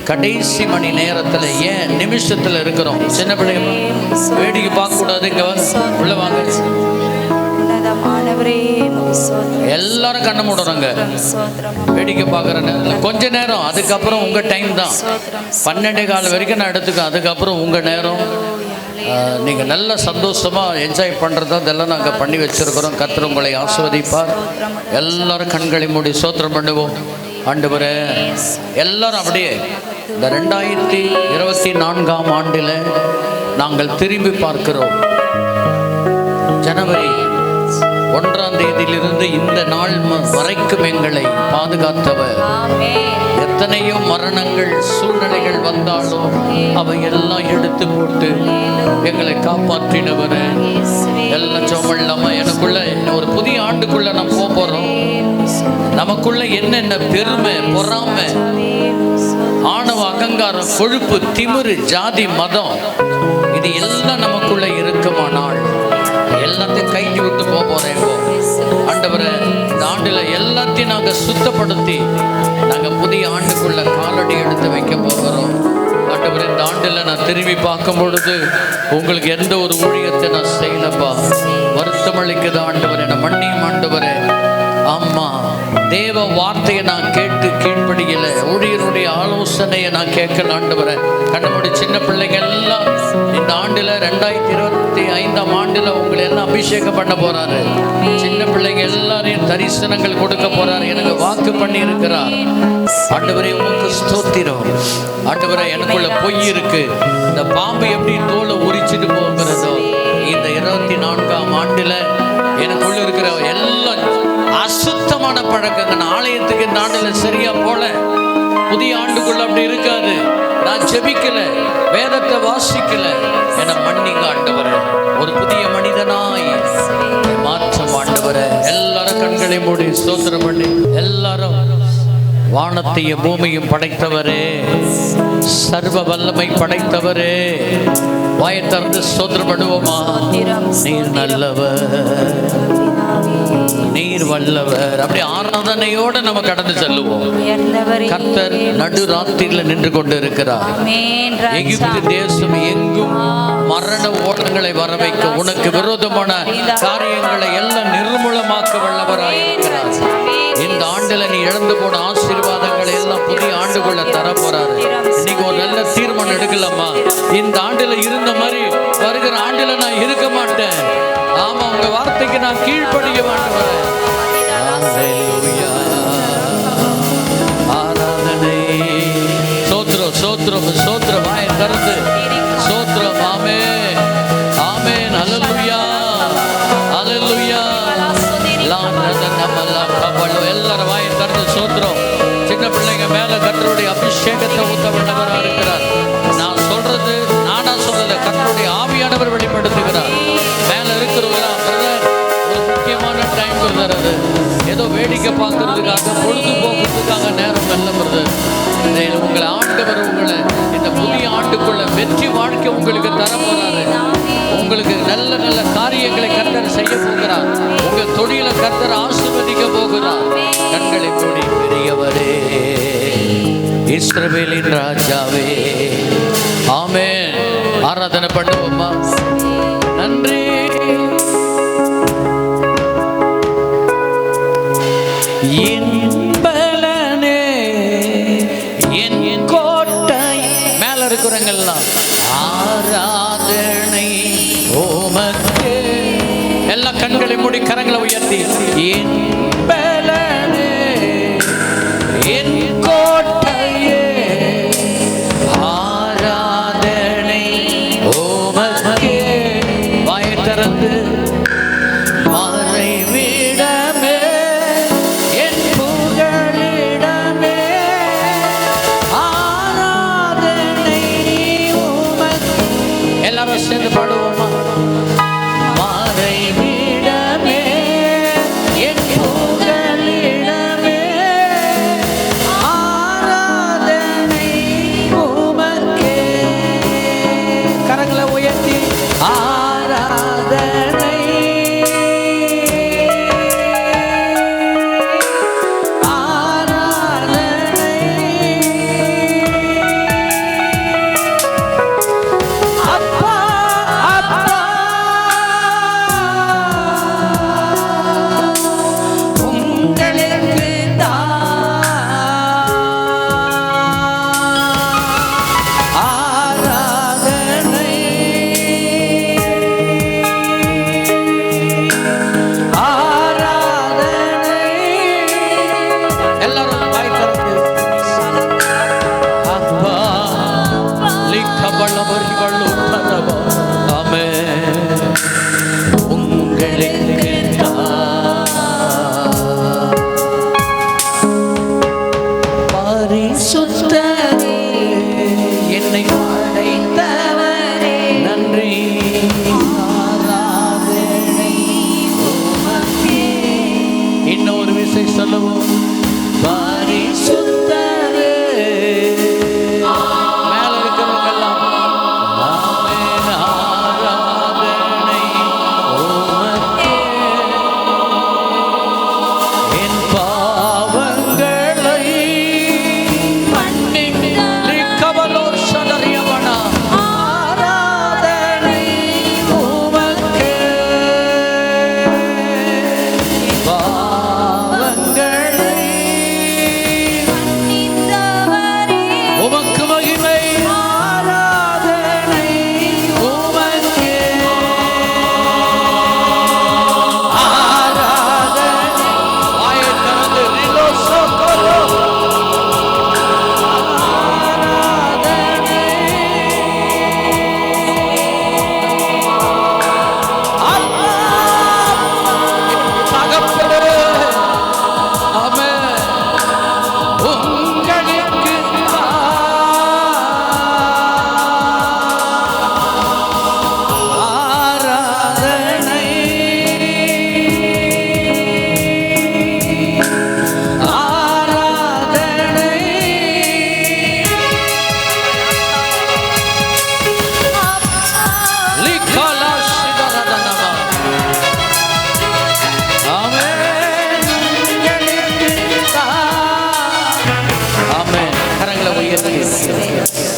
கடைசி மணி நேரத்தில் ஏன் நிமிஷத்தில் இருக்கிறோம். சின்ன பிள்ளைங்க வேடிக்கை பார்க்கக்கூடாது. இங்கே உள்ள வாங்க. எல்லாரும் கண்ண மூடுறாங்க. வேடிக்கை பார்க்குற நேரத்தில் கொஞ்ச நேரம், அதுக்கப்புறம் உங்கள் டைம் தான். 12:15 வரைக்கும் நான் எடுத்துக்கேன். அதுக்கப்புறம் உங்கள் நேரம். நீங்கள் நல்ல சந்தோஷமாக என்ஜாய் பண்ணுறதா இதெல்லாம் நாங்கள் பண்ணி வச்சுருக்கிறோம். கர்த்தர் உங்களை ஆசீர்வதிப்பார். எல்லாரும் கண்களை மூடி ஸ்தோத்திரம் பண்ணுவோம். ஆண்டவரே, எல்லாரும் அப்படியே இந்த 2024ஆம் ஆண்டில் நாங்கள் திரும்பி பார்க்கிறோம். ஜனவரி 1ஆம் தேதியிலிருந்து இந்த நாள் வரைக்கும் எங்களை பாதுகாத்தவர். எத்தனையோ மரணங்கள் சூழ்நிலைகள் வந்தாலும் அவை எல்லாம் எடுத்து போட்டு எங்களை காப்பாற்றினவர். எல்லாம் சோமல்லாம எனக்குள்ள ஒரு புதிய ஆண்டுக்குள்ள நான் போறோம். நமக்குள்ள என்னென்ன பெருமை, பொறாமை, ஆணவ, அகங்காரம், கொழுப்பு, திமிரு, ஜாதி, மதம் இது எல்லாம் நமக்குள்ள இருக்குமானால் எல்லாத்தையும் கைஞ்சி விட்டு போறேன். ஆண்டவரே, இந்த ஆண்டுல எல்லாத்தையும் நாங்கள் சுத்தப்படுத்தி நாங்கள் புதிய ஆண்டுக்குள்ள காலடி எடுத்து வைக்க போகிறோம். ஆண்டவரே, இந்த ஆண்டில் நான் திரும்பி பார்க்கும் பொழுது உங்களுக்கு எந்த ஒரு ஊழியத்தை நான் செய்யலப்பா, வருத்தம் அளிக்குது ஆண்டவரே, நான் மன்னியும் ஆண்டவரே. ஆமா, தேவ வார்த்தையை நான் கேட்டு கீழ்ப்படியல, ஊழியருடைய ஆலோசனையை நான் கேட்கல ஆண்டவரே. கண்ணமுடி சின்ன பிள்ளைங்க எல்லாம் இந்த ஆண்டுல 2025ஆம் ஆண்டுல உங்களை எல்லாம் அபிஷேகம் பண்ண போறாரு. சின்ன பிள்ளைங்க எல்லாரையும் தரிசனங்கள் கொடுக்க போறாரு. எனக்கு வாக்கு பண்ணி இருக்கிறார். ஆண்டவரே, உமக்கு ஸ்தோத்திரம். ஆண்டவரே, எனக்குள்ள பொய் இருக்கு. இந்த பாம்பு எப்படி தோலை உரிச்சிட்டு போகிறதோ, இந்த 24ஆம் ஆண்டுல எனக்குள்ள இருக்கிற எல்லாம் அசுத்தமான பழக்கங்கள் ஆலயத்துக்கு இந்த ஆண்டுல சரியா போல. புதிய ஆண்டுக்குள்ள அப்படி இருக்காது. நான் ஜெபிக்கல, வேதத்தை வாசிக்கல, என மன்னிங்க ஆண்டவரே. ஒரு புதிய மனிதனாய் மாற்றம் ஆண்டவரே. எல்லாரும் கண்களை மூடி ஸ்தோத்திரம் பண்ணி, எல்லாரும் வானத்தையும் பூமியும் படைத்தவரே, சர்வ வல்லமை படைத்தவரே, வாயை திறந்து ஸ்தோத்திரம் பண்ணுவோமா? நீர் நல்லவர், நீர் வல்லவர். அப்படி ஆராதனையோட நம்ம கடந்து செல்லுவோம். கர்த்தர் நடு ராத்திரியில நின்று கொண்டு இருக்கிறார். எகிப்து தேசம் எங்கும் மரண ஓட்டங்களை வர வைக்க, உனக்கு விரோதமான காரியங்களை எல்லாம் நிர்மூலமாக்க வல்லவராயிருக்கிறார். இந்த ஆண்டுல நீ இழந்து போன ஆசீர்வாதங்களை எல்லாம் புதிய ஆண்டுக்குள்ள தர போறாரு. இன்னைக்கு ஒரு நல்ல தீர்மானம் எடுக்கலாமா? இந்த ஆண்டுல இருந்த மாதிரி வருகிற ஆண்டுல நான் இருக்க மாட்டேன். ஆமா, உங்க வார்த்தைக்கு நான் கீழ்ப்படிய மாட்டேன். ஆராதனை, சோத்ரம் சோத்ரம் சோத்ரம், வாயை திறந்து சோத்ரம். ஆமே ஆமென், அல்லேலூயா அல்லேலூயா. எல்லாரும் வாயை திறந்து சோத்ரம். சின்ன பிள்ளைங்க மேல கர்த்தருடைய அபிஷேகத்தை ஊத்தப்பட்டவராக இருக்கிறார். நான் சொல்றது நானா சொல்லல, கர்த்தருடைய ஆவியானவர் வெளிப்படுத்துகிறார். மேல இருக்கிறவங்களா பிரதர், ஒரு முக்கியமான டைம் பிரதர். அது ஏதோ வேடிக்கை பார்க்கறதுக்காக, பொழுதுபோக்குறதுக்காக நேரம் நல்ல பிரதர். உங்களை ஆண்டவர் உங்களை இந்த புதிய ஆண்டுக்குள்ள வெற்றி வாழ்க்கை உங்களுக்கு தர போறாரு. உங்களுக்கு நல்ல நல்ல காரியங்களை கர்த்தர் செய்ய போகிறார். உங்க தொழிலை கர்த்தர் ஆசீர்வதிக்க போகிறார். கண்களை மூடி, பெரியவரே, இஸ்ரவேலின் ராஜாவே, ஆமென். ஆராதனை பண்ணுவோமா? நன்றி. என் பலனே, என் கோட்டை, மேல இருக்கிறவங்கெல்லாம் ஆராதனை உமக்கே. எல்லா கண்களை மூடி கரங்களை உயர்த்தி, என் பலனே, என் கோட்டையே, ஆராதனை உமக்கே. வாயை திறந்து, மறைவிடமே, என் புகழிடமே, ஆராதனை உமக்கே. எல்லாரும் சேர்ந்து பாடுவோமா? மறைவிடமே, என் புகழிடமே,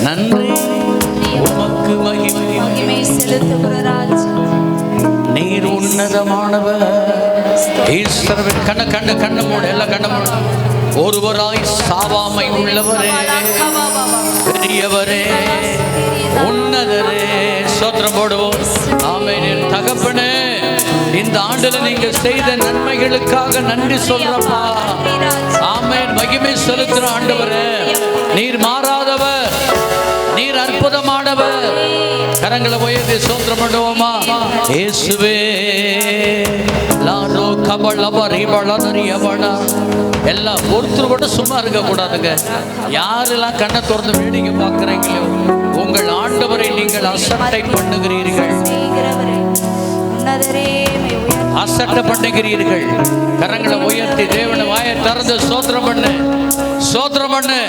நன்றி உமக்கு மகிமை செலுத்துகிற ராஜா நீர் உன்னதமானவர். ஈஸ்வரன் கண்ண மூட எல்லாம் கண்ண மூட. ஒருவராய் சாவாமை உள்ளவரே, பெரியவரே, உன்னதரே, ஸ்தோத்திரம் போடுவோம். ஆமென். தகப்பனே, இந்த ஆண்டுல நீங்க செய்த நன்மைகளுக்காக நன்றி சொல்றப்பா. ஆமென். மகிமை செலுத்துற ஆண்டவரே, நீர் மாறாதவர், நீர் அற்புதமானவர். கரங்களை உயர்த்தி ஸ்தோத்திரம் பண்ணுவோமா? இயேசுவே லாரோ கபலபரி பலனரியவனா. எல்லாம் ஒருத்தர் கூட சும்மா இருக்க கூடாதுங்க. யாரெல்லாம் கண்ணை திறந்து வேடிக்கை பார்க்குறீங்களோ உங்கள் ஆண்டவரை நீங்கள் அசட்டை பண்ணுகிறீர்கள், அசட்டை பண்ணுகிறீர்கள். கரங்களை உயர்த்தி தேவனை வாயை திறந்து ஸ்தோத்திரம் பண்ணு, ஸ்தோத்திரம் பண்ணு.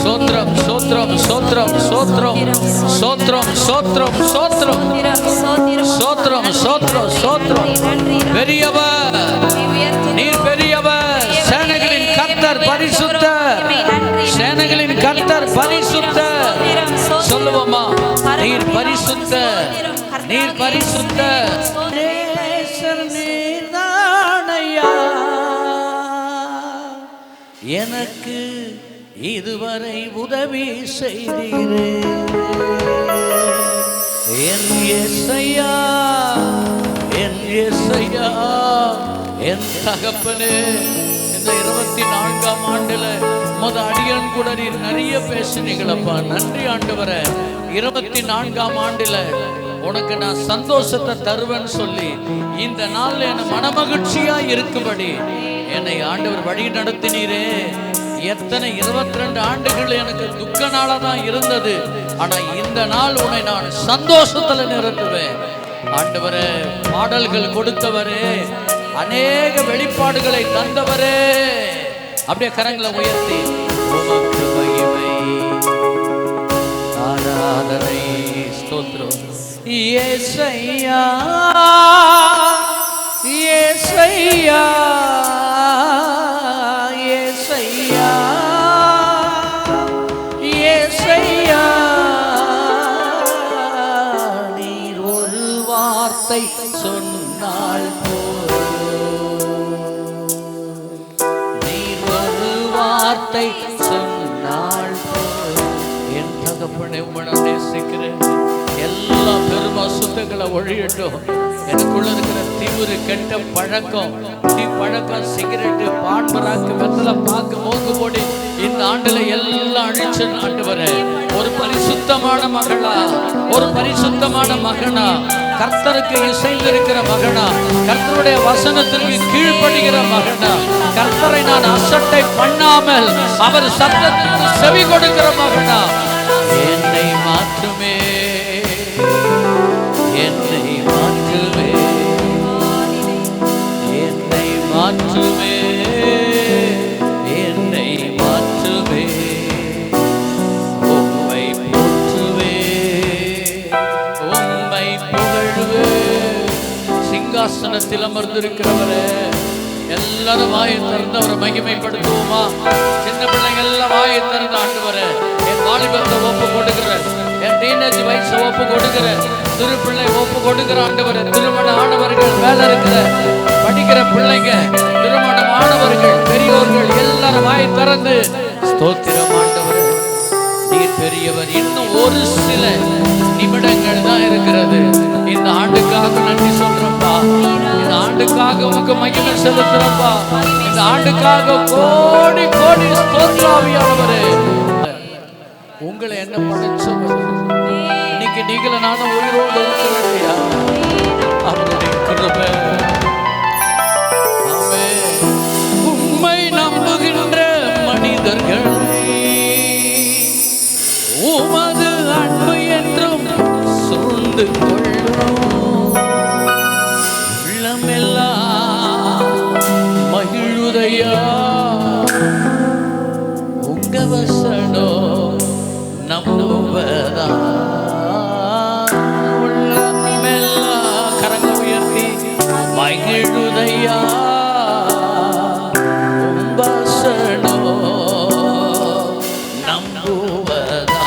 சோத்ரம் சோத்ரம் சோத்ரம் சோத்ரம் சோத்ரம் சோத்ரம் சோத்ரம் சோத்ரம் சோத்ரம் சோத்ரம். பெரியவர், நீர் பெரியவர். சேனைகளின் கர்த்தர் பரிசுத்தர், சேனைகளின் கர்த்தர் பரிசுத்தர். சொல்லுவோமா? நீர் பரிசுத்தர், நீர் பரிசுத்தர். எனக்கு இதுவரை உதவி செய்தீரே என் இயேசையா, என் இயேசையா, என் தகப்பனே. இந்த 24ஆம் ஆண்டுல அடியன் கூட நீர் நிறைய பேசுனீங்களப்பா. நன்றி ஆண்டவரே. 24ஆம் ஆண்டுல உனக்கு நான் சந்தோஷத்தை தருவேன்னு சொல்லி இந்த நாள்ல என்ன மனமகிழ்ச்சியா இருக்கும்படி என்னை ஆண்டவர் வழி நடத்தினீரே. எத்தனை 22 ஆண்டுகள் எனக்கு துக்க நாளா தான் இருந்தது. ஆனா இந்த நாள் உன்னை நான் சந்தோஷத்துல நிறுத்துவேன் ஆண்டவரே. பாடல்கள் கொடுத்தவரே, அநேக வெளிப்பாடுகளை தந்தவரே. அப்படியே கரங்களை உயர்த்தி உமக்கு மகிமை ஆராதனை ஸ்தோத்திரம். இயேசையா, இயேசையா, இயேசையா, இயேசையா, நீர் ஒரு வார்த்தை சொன்னால் வார்த்தை சொன்னால் என் தகப்பனை உம்மை நேசிக்கிறேன். எல்லா பெருமா சுத்தங்களை ஒழியட்டும். எனக்குள்ள இருக்கிற தீவிர கெட்ட பழக்கம், குடி பழக்கம், சிகரெட்டு, பான்பராக்கு, வெத்தலை பாக்கு, மூக்கு போடி இந்த ஆண்டுல எல்லாம் அழிச்சு ஆண்டவரே. ஒரு பரிசுத்தமான மகளா, ஒரு பரிசுத்தமான மகனா, கர்த்தருக்கு இசைந்திருக்கிற மகனா, கர்த்தருடைய வசனத்திற்கு கீழ்ப்படுகிற மகனா, கர்த்தரை நான் அசட்டை பண்ணாமல் அவர் சத்தத்திற்கு செவி கொடுக்கிற மகனா, என்னை மாற்றுமே, என்னை மாற்றுமே, என்னை மாற்றுமே, என்னை மாற்றுமே, உம்மை போற்றுவே, உம்மை புகழ்வே. சிங்காசனத்தில் அமர்ந்திருக்கிறவரே, எல்லாரும் வாயை திறந்து அவரை மகிமைப்படுத்துவோமா? சின்ன பிள்ளைங்க எல்லாம் வாயை திறந்து ஆண்டவரே, என் வாலிபத்தை ஒப்பு கொடுக்கிறேன், என் டீனேஜ் வயசை ஒப்பு கொடுக்கிறேன், சிறு பிள்ளை ஒப்பு கொடுக்கிற ஆண்டவரே. திருமண ஆனவர்கள், வேலை இருக்கிற படிக்கிற பிள்ளைங்க, திருமணம் ஆனவர்கள், பெரியோர்கள் எல்லாரும் வாயை திறந்து ஸ்தோத்திரம் ஆண்டவரே. நீர் பெரியவர். இன்னும் ஒரு சில நிமிடங்கள் தான் இருக்கிறது. இந்த ஆண்டுக்காக நன்றி சொல்றப்பா. இந்த ஆண்டுக்காக உனக்கு மகிமை செலுத்துறப்பா. இந்த ஆண்டுக்காக கோடி கோடி ஸ்தோத்திராவியானவரே. உங்களை என்ன படைச்சவர்? இன்னைக்கு நீங்கள நானும் உயிரோடு இருக்கிறேன். அவருடைய கிருபை. உம்மை நம்புகின்ற மனிதர்கள் உமது அன்பு என்றும் சூழ்ந்து கொள்ளும். உள்ளமெல்லாம் மகிழுதையா உங்க வசனோ நம்புவதா. உள்ளமெல்லாம் கரங்கள் உயர்த்தி மகிழுதையா உங்க வசனோ நம்புவதா.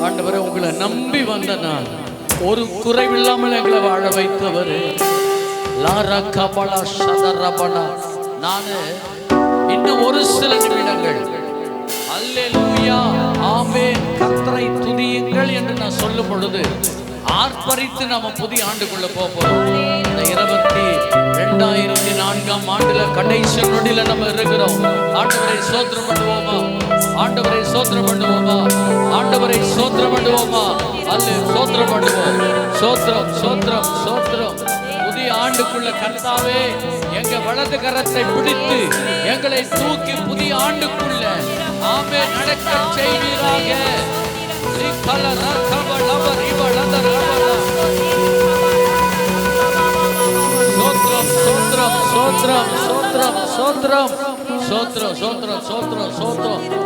ஆண்டவரே, உங்களை நம்பி வந்த நான் ஒரு குறைவில்லாமல் எங்களை வாழ வைத்தவர். லாரா கபலா சதரபலா. நான் இன்னும் ஒரு சில நிமிடங்கள் அல்லேலூயா ஆமென் கர்த்தரை துதியுங்கள் என்று நான் சொல்லும் பொழுது ஆர்ப்பரித்து நாம புதிய ஆண்டுக்குள்ள போறோம். இந்த 2024ஆம் ஆண்டுல கடைசி நொடியில நம்ம இருக்கிறோம். ஆண்டவரை ஸ்தோத்திரம் பண்ணுவோமா? ஆண்டவரை ஸ்தோத்திரம் பண்ணுவோமா? ஆண்டவரை ஸ்தோத்திரம் பண்ணுவோமா? அல்ல ஸ்தோத்திரம் பண்ணுவோம். ஸ்தோத்திரம் ஸ்தோத்திரம் ஸ்தோத்திரம். புதிய ஆண்டுக்குள்ள கர்த்தாவே எங்க வலது கரத்தை பிடித்து எங்களை தூக்கி புதிய ஆண்டுக்குள்ள ஆமே நடக்க செய்வீராக.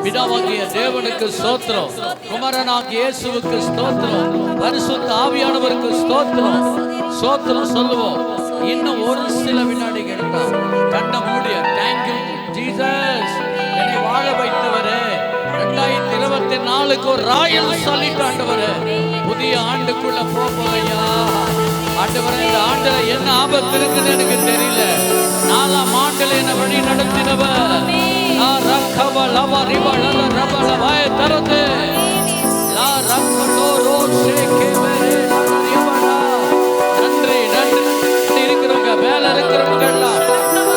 பிதாவாகிய தேவனுக்கு ஸ்தோத்திரம், குமாரனாகிய இயேசுவுக்கு ஸ்தோத்திரம், பரிசுத்த ஆவியானவருக்கு ஸ்தோத்திரம். ஸ்தோத்திரம் சொல்லுவோம். இன்னும் ஒரு சில வினாடிகள் தான். கண்ண மூடிய தேங்க்யூ ஜீசஸ், என்னை வாழ வைத்தவரே. 2024க்கு ஒரு ராயல் சொல்லிட்டு ஆண்டவரே புதிய ஆண்டுக்குள்ள போகையா. ஆண்டவரே, இந்த ஆண்டுல என்ன ஆபத்து இருக்குன்னு எனக்கு தெரியல. 4ஆம் ஆண்டுல என்ன வழி நடத்தினவர். வாயை திறந்து நன்றி நன்றி. இருக்கிறவங்க மேல இருக்கிறவங்க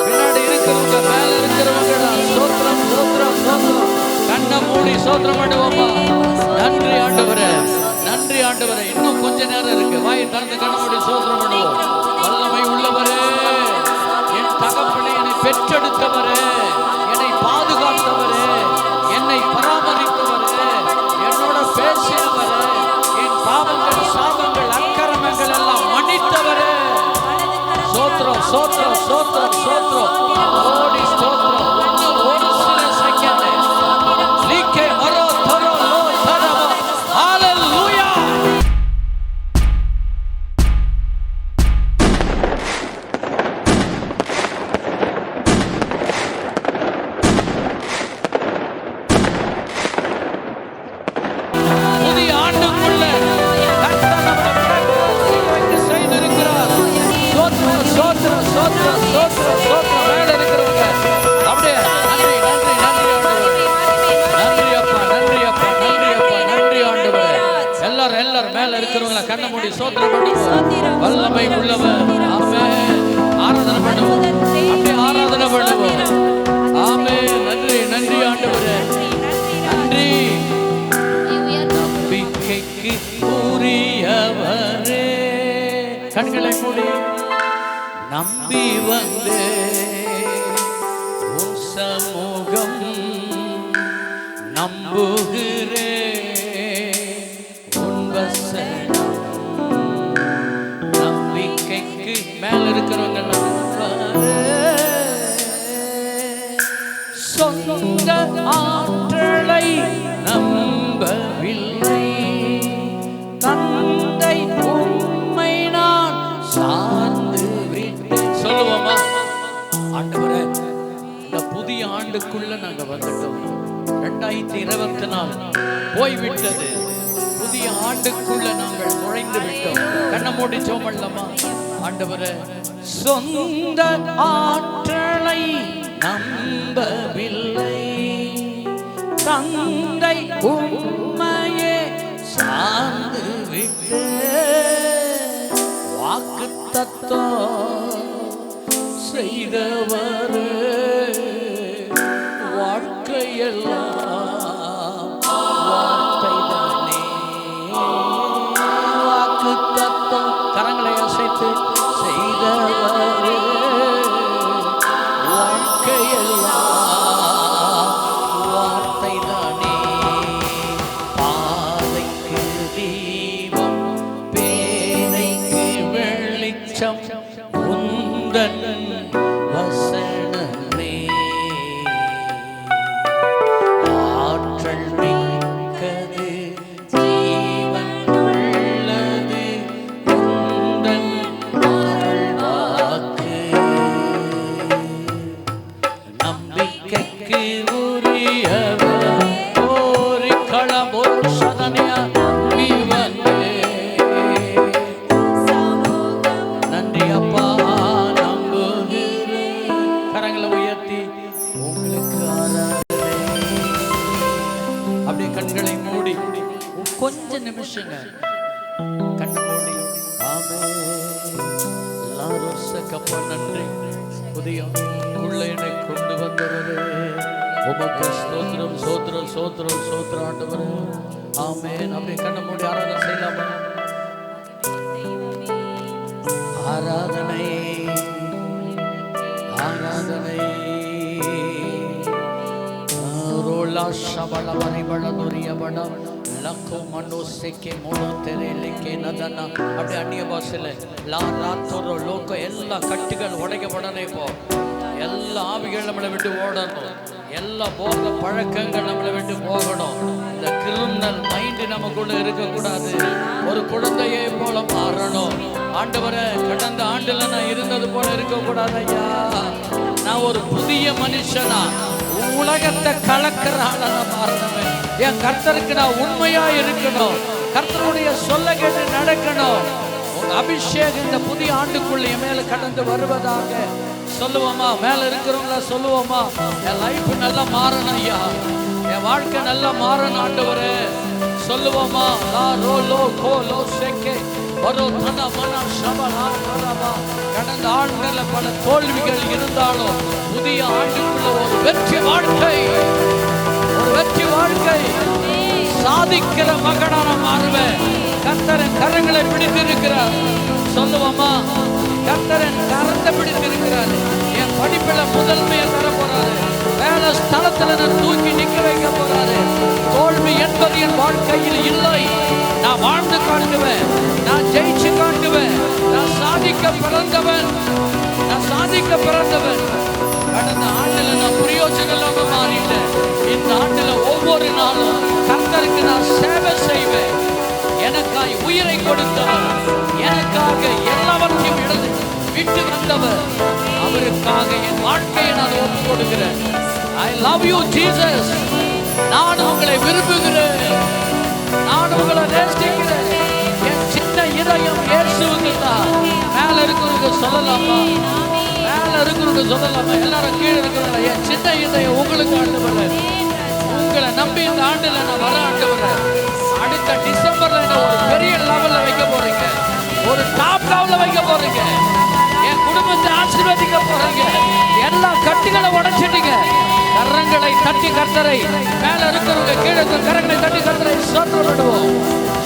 பின்னாடி இருக்கிறவங்க மேல இருக்கிறவங்க சோத்திரம் சோத்திரம் சோத்திரம். கண்ணை மூடி சோத்திரம் பண்ணுவோமா? நன்றி ஆண்டவரே, நன்றி ஆண்டவரே. இன்னும் கொஞ்ச நேரம் இருக்கு. வாயை திறந்து கண்ணை மூடி சோத்திரம் பண்ணுவோம். வல்லமை உள்ளவரே, என் தகப்பனை என்னை பெற்றெடுத்தவரே, என்னை பாதுகாத்தவரே, என்னை பராமரித்தவரே, என்னோட பேசினவரே, என் பாவங்கள் சாபங்கள் அக்கிரமங்கள் எல்லாம் மன்னித்தவரே. சோத்திரம் சோத்திரம் சோத்திரம் சோத்திரம். ஓடி ஸ்தோத்திரம். இன்னும் ஒரு சில செகண்ட். லீக்கே மரோ தரோ லோ தரவா. ஹalleluya. புதிய ஆண்டுக்குள்ள கர்த்தர் நம்மை செய்திருக்கிறார். சோத்திரம் சோத்திரம் சோத்திரம் சோத்திரம் சோத்திரம். மேல இருக்கிறவங்க அப்படியே நன்றி நன்றி நன்றி ஆண்டவரே. நன்றி அப்பா நன்றி அப்பா நன்றி அப்பா நன்றி ஆண்டவரே. எல்லாரும் மேல இருக்கிறவங்கள கண்ணை மூடி சோத்திரம் பண்ணுவோம். வல்லமை உள்ளவர். ஆமென். ஆராதனை பண்ணுவோம். அப்படியே ஆராதனை பண்ணுவோம். ஆமென். நன்றி நன்றி ஆண்டவரே. நன்றி. நம்பிக்கைக்கு உரியவரே. கண்களை மூடி நம்பி வந்தே உன் சமூகம் நம்புகிறே உன் வசனம். நம்பிக்கைக்கு மேல இருக்கிறவங்க சொந்த ஆற்றலை நம்பவில்லை. தந்தை உம்மை நான் சார்ந்து விட்டேன். சொல்லுவோமா? ஆண்டவரே, இந்த புதிய ஆண்டுக்குள்ள நாங்க வந்துட்டோம். 2024 போய்விட்டது. புதிய ஆண்டுக்குள்ள நாங்கள் நுழைந்து விட்டோம். கண்ணை மூடி ஜெபம். ஆண்டவரே, சொந்த ஆற்றலை நம்பவில்லை. தந்தை உம்மையே சார்ந்து விட்டு வாக்குத்தத்தம் செய்தவர் வாழ்க்கையெல்லாம் வார்த்தைதானே. வாக்குத்தத்தம் கரங்களை அசைத்து செய்தவர் வாழ்க்கையெல்லாம் வார்த்தைதானே. பாதைக்கு தீபம் பேதைக்கு வெளிச்சம் உந்தன் வசனமே. துதிக்கு உரியவர் ஓரி களமொரு சதனியா வந்தே. நன்றி அப்பா நம்புகிறேன். கரங்களை உயர்த்தி உங்களுக்கு ஆராதனை. அப்படியே கண்களை மூடி கொஞ்ச நிமிஷங்க கண்ணை மூடி கப்பா நன்றி. புதிய உள்ள என்னை கொண்டு வந்தவரே உமக்கு ஸ்தோத்திரம் ஸ்தோத்திரம் ஸ்தோத்திரம் ஸ்தோத்திரம் ஆண்டவரே. ஆமென். அப்படியே கண்ணை மூடி ஆராதனை செய்யலாமா? ஆராதனை ஆராதனை ரோலா ஷபல வரிபல துரியபட லக்கோ மனோசெக்கே மோனோ தெரேலேக்கே நதனா. அப்படியே அந்நிய பாஷையில் லா ராத்தோரோ லோக்கோ எல்லா கட்டுகள் உடைக்கப்படணும். இப்போ எல்லா ஆவிகள் நம்மளை விட்டு ஓடணும். எல்லா போக பழக்கங்கள் நம்மளை விட்டு போகணும். இந்த கிரிமினல் மைண்டு நமக்குள்ள இருக்கக்கூடாது. ஒரு குழந்தையை போல மாறணும். ஆண்டவரே, கடந்த ஆண்டுல நான் இருந்தது போல இருக்கக்கூடாது ஐயா. நான் ஒரு புதிய மனுஷனா உலகத்தை கலக்கிற ஆளா மாறணுமே. என் கர்த்தருக்கு நான் உண்மையா இருக்கணும். கர்த்தருடைய சொல்ல கேட்டு நடக்கணும். உங்க அபிஷேகம் இந்த புதிய ஆண்டுக்குள்ள என் மேல கடந்து வருவதாக சொல்லுவோமா? மேல இருக்கிறவங்கள சொல்லுவோமா? என் லைஃப் நல்லா மாறணும் ஐயா. என் வாழ்க்கை நல்லா மாறணும் ஆண்டவரே. சொல்லுவோமா? லா ரோ லோ கோ லோ செக்கே வரோ தன மன ஷபலா கரபா. கடந்த ஆண்டுல பல தோல்விகள் இருந்தாலும் புதிய ஆண்டுக்குள்ள ஒரு வெற்றி வாழ்க்கை, ஒரு வெற்றி வாழ்க்கை சாதிக்கிற மகனான மாறுவேன். கர்த்தரன் கரங்களை பிடித்திருக்கிறார். சொல்லுவோமா? கர்த்தரன் கரத்தை பிடித்திருக்கிறார். என் படிப்புல முதன்மையை தர போறாரு. வேலை ஸ்தலத்துல நான் தூக்கி நிக்க வைக்க போறாரு. தோல்வி என்பது என் வாழ்க்கையில் இல்லை. நான் வாழ்ந்து காட்டுவேன். நான் ஜெயிச்சு காட்டுவேன். நான் சாதிக்க பிறந்தவன். நான் சாதிக்க பிறந்தவன். கடந்த ஆண்டுல நான் பிரயோஜனம் மாறிட்டேன். இந்த ஆண்டுல ஒவ்வொரு நாளும் கர்த்தருக்கு நான் சேவை செய்வேன். எனக்காய் உயிரை கொடுத்தவர், எனக்காக எல்லாவற்றையும் இடது விட்டு வந்தவர், அவருக்காக என் வாழ்க்கையை நான் ஒப்புக் கொடுக்கிறேன். I love you Jesus. நான் உங்களை விரும்புகிறேன். நான் உங்களை நேசிக்கிறேன். என் சின்ன இதயம் இயேசுவுக்கு தான். மேல இருக்கிறவங்க சொல்லலாமா? மேல இருக்கிறவங்க சொல்லலாமா? எல்லாரும் கீழே இருக்கிறவங்க என் சின்ன இதயம் உங்களுக்கு ஆண்டவரே. உங்களை நம்பி இந்த ஆண்டுல நான் வர ஆண்டவரே. அடுத்த டிசம்பர்ல என்ன ஒரு பெரிய லெவல்ல வைக்க போறீங்க. ஒரு டாப் லெவல்ல வைக்க போறீங்க. என் குடும்பத்தை ஆசீர்வதிக்க போறீங்க. எல்லா கட்டுகளை உடைச்சிட்டீங்க. கரங்களை தட்டி கர்த்தரை, மேல இருக்கிறவங்க கீழே கரங்களை தட்டி கர்த்தரை ஸ்தோத்திரம் பண்ணுவோம்.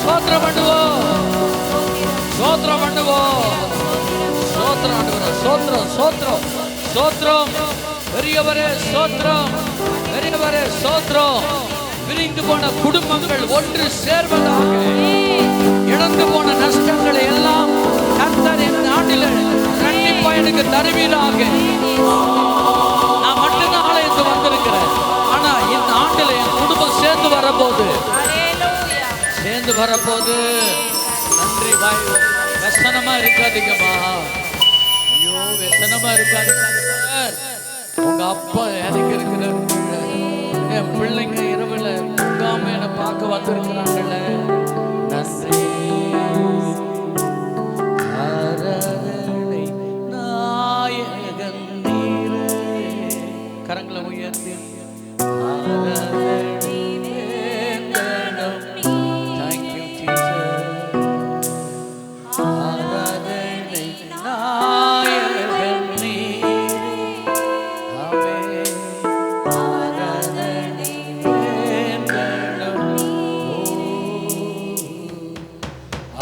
ஸ்தோத்திரம் பண்ணுவோம். ஸ்தோத்திரம் பண்ணுவோம். ஸ்தோத்திரம் ஆண்டவரே. ஸ்தோத்திரம் ஸ்தோத்திரம் ஸ்தோத்திரம். பெரியவரே ஸ்தோத்திரம். பெரியவரே ஸ்தோத்திரம். பிரிந்து போன குடும்பங்கள் ஒன்று சேர்வதாக. இழந்து போன நஷ்டங்களை எல்லாம் கர்த்தர் இந்த ஆண்டில் கண்டிப்பா எனக்கு தருவீராக. நான் மட்டும்தான் ஆலயத்து வந்திருக்கிறேன். ஆனா இந்த ஆண்டில் என் குடும்பம் சேர்ந்து வரப்போது. சேர்ந்து வரப்போது. நன்றி பாய். வெசனமா இருக்காதீங்கம்மா. ஐயோ வெசனமா இருக்காதீங்க. உங்க அப்பா எனக்கு இருக்கிறார். என் பிள்ளைங்க இரவுல தூங்காம என்னை பார்க்க வந்திருக்கிறாங்கல்ல. நன்றி. ஆராதனை நாயகன் நீரே. கரங்களை உயர்த்தி ஆராதனை வேந்தனம். Thank you Jesus. ஆராதனை நாயகன் நீரே. ஆமென். ஆராதனை வேந்தனம்.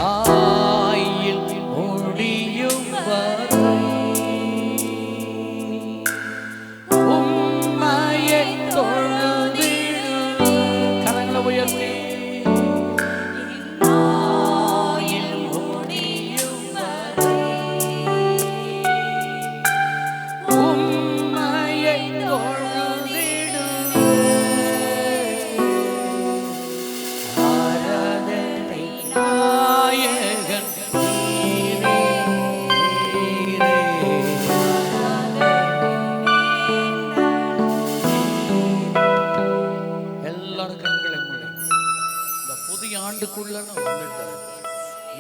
ஆயில் முடியும் வரை உம்மையை தொழுதிட ஆண்டுக்குள்ள நான் வந்துட்டேன்.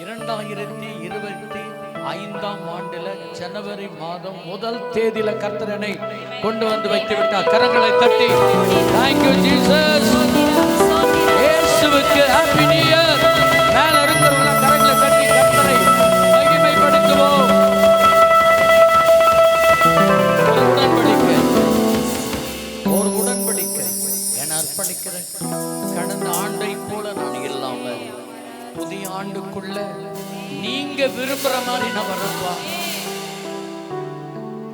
2025ஆம் ஆண்டுல ஜனவரி மாதம் 1 தேதியில கர்த்தரனை கொண்டு வந்து வைத்து விட்டார். கரங்களை தட்டி thank you Jesus. இயேசுவுக்கு ஹேப்பி நியூ இயர். மேல இருக்கிறவங்க கரங்களை தட்டி கர்த்தரை மகிமைப்படுத்துவோம். ஒரு உடன்படிக்கை என அர்ப்பணிக்கிறேன். கடந்த ஆண்டை போல நான் இல்லாம புதிய ஆண்டுக்குள்ள நீங்க விரும்புற மாதிரி நான் வரப்பா.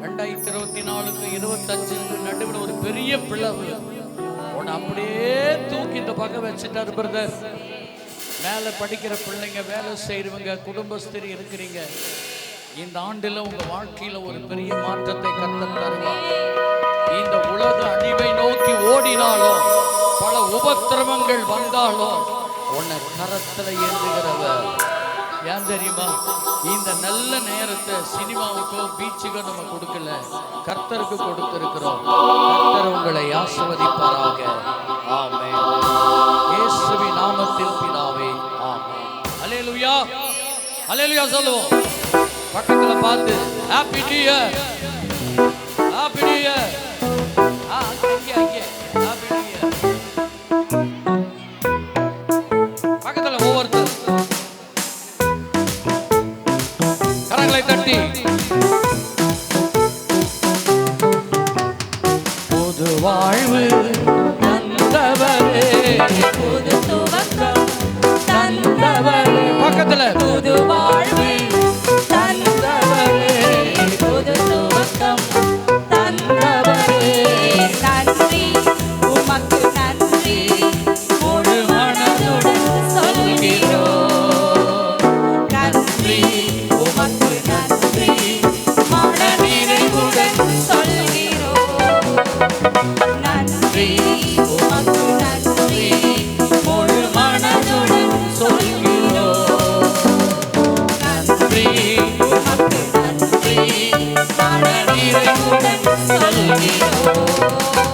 2024க்கு 25க்கு நடுவில் ஒரு பெரிய பிளவு உன்னை அப்படியே தூக்கி இந்த பக்கம் வச்சுட்டாரு பிரதர். மேல படிக்கிற பிள்ளைங்க, வேலை செய்யறவங்க, குடும்பஸ்தரி இருக்கிறீங்க. இந்த ஆண்டுல உங்க வாழ்க்கையில ஒரு பெரிய மாற்றத்தை கர்த்தர் தருவார். இந்த உலக அழிவை நோக்கி ஓடினாலும், பல உபத்திரவங்கள் வந்தாலும் உன்னை கரத்துல ஏந்துகிறவர் ஏன் தெரியுமா? இந்த நல்ல நேரத்தை சினிமாவுக்கோ பீச்சுக்கோ நம்ம கொடுக்கல, கர்த்தருக்கு கொடுத்திருக்கிறோம். கர்த்தர் உங்களை ஆசீர்வதிப்பாராக. ஆமென். இயேசுவின் நாமத்தில் பிதாவே, ஆமென். அல்லேலூயா, அல்லேலூயா சொல்லுவோம். பக்கத்துல பார்த்து happy new year, happy new year. அங்கே ஹேப்பி நியூ இயர். பக்கத்துல ஒவ்வொருத்தர் கரங்களை தட்டி புது வாழ்வு தந்தவரே, புது துவக்கம் தந்தவரே. பக்கத்துல புது வாழ்வு தந்தவரே, புது துவக்கம் தந்தவரே. நன்றி உமக்கு நன்றி, முழு மனதுடன் சொல்கிறோம். நன்றி உமக்கு நன்றி, மன நிறைவுடன் சொல்கிறோம். நன்றி உமக்கு நன்றி, முழு மனதுடன் சொல்கிறோம். நன்றி உமக்கு நன்றி, மன நிறைவுடன் சொல்கிறோம்.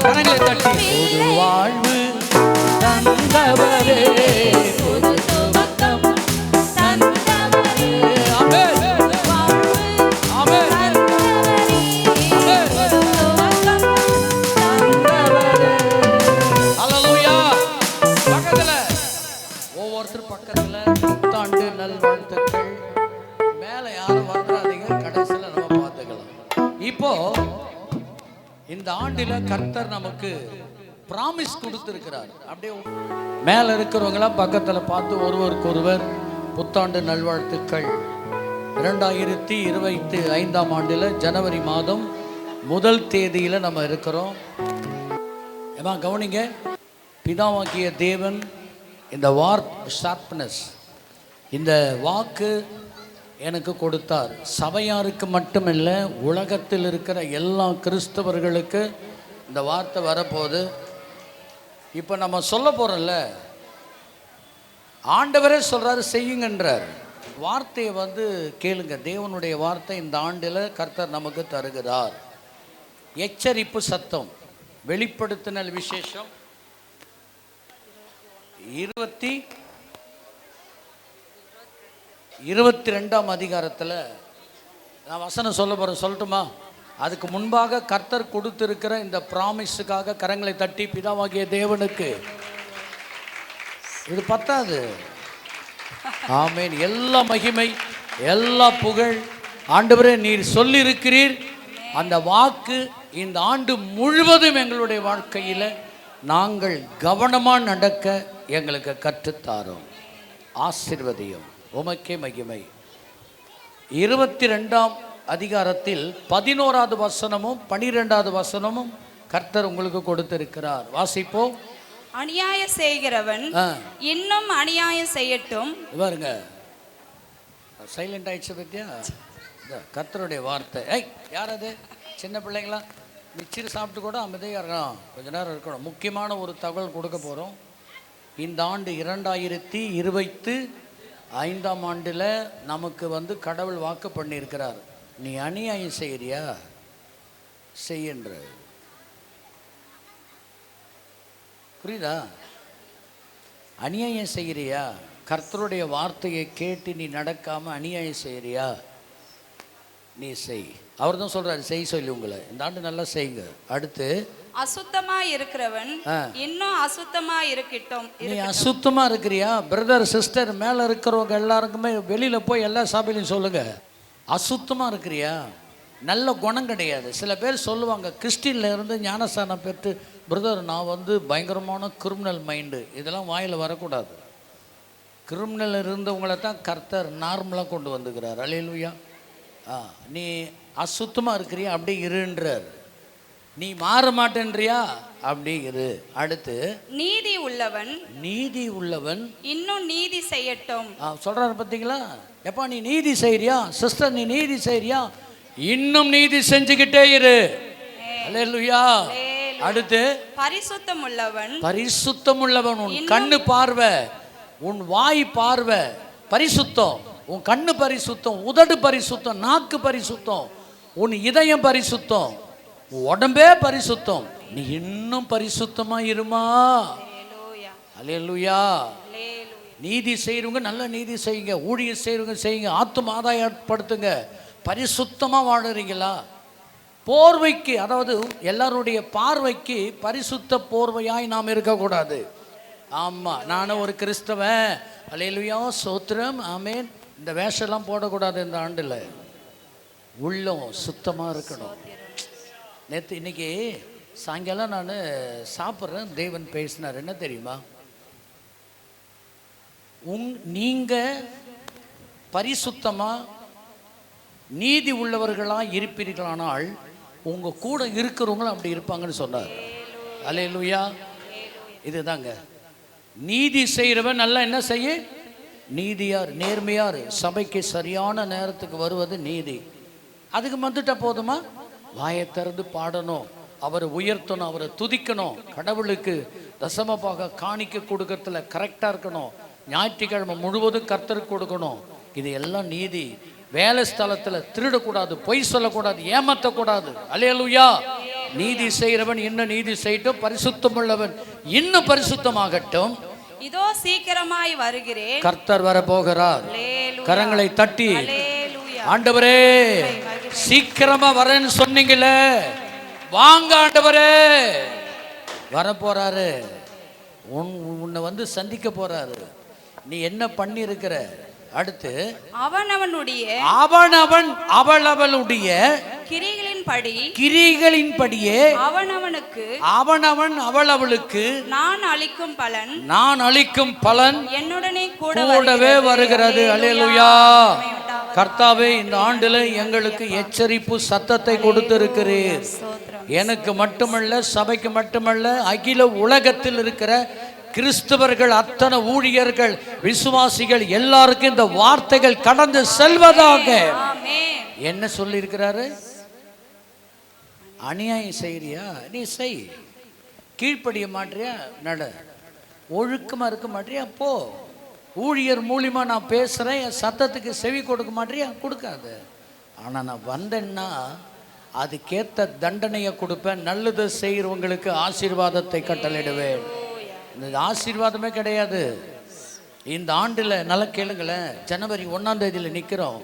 கரங்களை தட்டி புது வாழ்வு தந்தவரே, புது துவக்கம் தந்தவரே, ஆமென், வாழ்வு ஆமென், தந்தவரே, புது துவக்கம் தந்தவரே. அல்லேலூயா. பக்கத்துல ஒவ்வொருத்தர் பக்கத்துல புத்தாண்டு நல்வாழ்த்துக்கள். மேல யாரும் வந்துடாதீங்க, கடைசியில நம்ம பார்த்துக்கலாம். இப்போ இந்த ஆண்டில கர்த்தர் நமக்கு பிராமிஸ் கொடுத்திருக்கிறார். அப்படியே மேல இருக்கிறவங்களாம் பக்கத்துல பார்த்து ஒருவருக்கொருவர் புத்தாண்டு நல்வாழ்த்துக்கள். 2025ஆம் ஆண்டுல ஜனவரி மாதம் 1 தேதியில நம்ம இருக்கிறோம். ஏமா கவனிங்க, பிதாவாகிய தேவன் இந்த ஷார்ப்னஸ், இந்த வாக்கு எனக்கு கொடுத்தார். சபையாருக்கு மட்டுமில்லை, உலகத்தில் இருக்கிற எல்லா கிறிஸ்தவர்களுக்கு இந்த வார்த்தை வரப்போகுது. இப்போ நம்ம சொல்ல போகிறோம்ல, ஆண்டவரே சொல்கிறாரு செய்யுங்கன்றார். வார்த்தையை கேளுங்க. தேவனுடைய வார்த்தை இந்த ஆண்டில் கர்த்தர் நமக்கு தருகிறார். எச்சரிப்பு சத்தம், வெளிப்படுத்தினல் விசேஷம் 22ஆம் அதிகாரத்தில் நான் வசனம் சொல்ல போகிறேன், சொல்லட்டுமா? அதுக்கு முன்பாக கர்த்தர் கொடுத்திருக்கிற இந்த ப்ராமிஸுக்காக கரங்களை தட்டி பிதாவாகிய தேவனுக்கு இது பத்தாது. ஆமென். எல்லா மகிமை, எல்லா புகழ் ஆண்டவரே நீர் சொல்லியிருக்கிறீர். அந்த வாக்கு இந்த ஆண்டு முழுவதும் எங்களுடைய வாழ்க்கையில் நாங்கள் கவனமாக நடக்க எங்களுக்கு கற்றுத்தாரோம். ஆசீர்வதியும், உமக்கே மகிமை. 22ஆம் அதிகாரத்தில் 11வது வசனமும் 12வது வசனமும் கர்த்தர் உங்களுக்கு கொடுத்திருக்கிறார். வாசிப்போம். அநியாயம் செய்கிறவன் இன்னும் அநியாயம் செய்யட்டும். பாருங்க, சைலண்ட் ஆயிடுச்சு பத்தியா? கர்த்தருடைய வார்த்தை. யார் அது? சின்ன பிள்ளைங்களா? மிச்சர் சாப்பிட்டு கூட அமைதியாக இருக்கணும், கொஞ்ச நேரம் இருக்கணும். முக்கியமான ஒரு தகவல் கொடுக்க போகிறோம். இந்த ஆண்டு 2025ஆம் ஆண்டில் நமக்கு கடவுள் வாக்கு பண்ணியிருக்கிறார். நீ அநியாயம் செய்கிறியா? செய்யன்ற. புரியுதா? அநியாயம் செய்கிறியா? கர்த்தருடைய வார்த்தையை கேட்டு நீ நடக்காம அநியாயம் செய்யறியா, நீ செய். அவர் தான் சொல்றாரு செய் சொல்லி உங்களை. இந்த ஆண்டு நல்லா செய்யுங்க. அடுத்து அசுத்தமா இருக்கிறவன் இன்னும் அசுத்தமா இருக்கட்டும். நீ அசுத்தமா இருக்கிறியா பிரதர் சிஸ்டர், மேல இருக்கிறவங்க எல்லாருக்குமே வெளியில போய் எல்லா சபையிலையும் சொல்லுங்க, அசுத்தமா இருக்கிறியா, நல்ல குணம் கிடையாது. சில பேர் சொல்லுவாங்க கிறிஸ்டின்ல இருந்து ஞானஸ்தானம் பெற்று பிரதர் நான் வந்து பயங்கரமான கிரிமினல் மைண்டு, இதெல்லாம் வாயில் வரக்கூடாது. கிரிமினல் இருந்தவங்களை தான் கர்த்தர் நார்மலாக கொண்டு வந்துக்கிறார். அல்லேலூயா. நீ அசுத்தமாக இருக்கிறியா, அப்படி இருன்றார். நீ மாற மாட்டேன்றியா, அப்படி இரு. அடுத்து நீதி உள்ளவன் இன்னும் நீதி செய்யட்டும். சொல்றாரு பார்த்தீங்களா? எப்பா நீ நீதி செய்யறியா சிஸ்டர், நீ நீதி செய்யறியா, இன்னும் நீதி செஞ்சுக்கிட்டே இரு. அல்லேலூயா. அடுத்து பரிசுத்தம் உள்ளவன் உன் கண்ணு பார்வை, உன் வாய் பார்வை பரிசுத்தம், உன் கண்ணு பரிசுத்தம், உதடு பரிசுத்தம், நாக்கு பரிசுத்தம், உன் இதயம் பரிசுத்தம், உடம்பே பரிசுத்தம். நீ இன்னும் பரிசுத்தமா இருமா. அல்லேலூயா. நீதி செய்யறவங்க நல்ல நீதி செய்யுங்க, ஊழியம் செய்யறவங்க செய்யுங்க, ஆத்தும ஆதாயப்படுத்துங்க. பரிசுத்தமா வாழுறீங்களா? போர்வைக்கு, அதாவது எல்லாருடைய பார்வைக்கு பரிசுத்த போர்வையாய் நாம் இருக்கக்கூடாது. ஆமா, நானும் ஒரு கிறிஸ்தவன், அல்லேலூயா சோத்திரம் ஆமேன், இந்த வேஷம்லாம் போடக்கூடாது. இந்த ஆண்டுல உள்ளம் சுத்தமா இருக்கணும். இன்னைக்கு சாயங்காலம் நான் சாப்பிட்றேன், தேவன் பேசினார். என்ன தெரியுமா? நீங்க பரிசுத்தமா நீதி உள்ளவர்களா இருப்பீர்களானால் உங்க கூட இருக்கிறவங்களும் அப்படி இருப்பாங்கன்னு சொன்னார். அல்லேலூயா. இதுதாங்க நீதி செய்கிறவன் நல்லா என்ன செய்ய, நீதியார் நேர்மையார் சபைக்கு சரியான நேரத்துக்கு வருவது நீதி. அதுக்கு வந்துட்டா போதுமா? வாயை திறந்து பாடணும், அவரை உயர்த்தணும், அவரை துதிக்கணும், கடவுளுக்கு தசமபாக காணிக்க கொடுக்கறதுல கரெக்டாக இருக்கணும், ஞாயிற்றுக்கிழமை முழுவதும் கர்த்தருக்கு கொடுக்கணும். இது எல்லாம் நீதி. வேலை ஸ்தலத்தில் திருடக்கூடாது, பொய் சொல்லக்கூடாது, ஏமாற்றக்கூடாது. அல்லேலூயா. நீதி செய்கிறவன் இன்னும் நீதி செய்யட்டும், பரிசுத்தம் உள்ளவன் இன்னும் பரிசுத்தமாகட்டும். இதோ சீக்கிரமாய் வருகிறேன், கர்த்தர் வர போகிறார். கரங்களை தட்டி ஆண்டவரே சீக்கிரமா வரேன்னு சொன்னீங்களே, வாங்க ஆண்டவரே. வர போறாரு, உன்னை வந்து சந்திக்க போறாரு. நீ என்ன பண்ணி இருக்கிற? அடுத்து அவளுடைய கிரிகளின்படியே அவன் அவளுக்கு நான் அளிக்கும் பலன் என்னுடனே கூடவே வருகிறது. அல்லேலூயா. கர்த்தாவே, இந்த ஆண்டுல எங்களுக்கு எச்சரிப்பு சத்தத்தை கொடுத்திருக்கிறீர். எனக்கு மட்டுமல்ல, சபைக்கு மட்டுமல்ல, அகில உலகத்தில் இருக்கிற கிறிஸ்தவர்கள் அத்தனை ஊழியர்கள் விசுவாசிகள் எல்லாருக்கும் இந்த வார்த்தைகள் கடந்து செல்வதாக. என்ன சொல்லி இருக்கிறாரு? அநியாயம் செய்யறியா, நீ செய். கீழ்ப்படிய மாட்டியா, நட. ஒழுக்கமா இருக்க மாட்டியா, போ. ஊழியர் மூலியமா நான் பேசுறேன், என் சத்தத்துக்கு செவி கொடுக்க மாட்டியா, கொடுக்காத. ஆனா நான் வந்தேன்னா அதுக்கேற்ற தண்டனையை கொடுப்பேன். நல்லது செய்கிறவங்களுக்கு ஆசீர்வாதத்தை கட்டளையிடுவேன். இந்த ஆசீர்வாதமே கிடையாது இந்த ஆண்டில். நல்லா கேளுங்களேன், ஜனவரி 1ஆம் தேதியில் நிற்கிறோம்.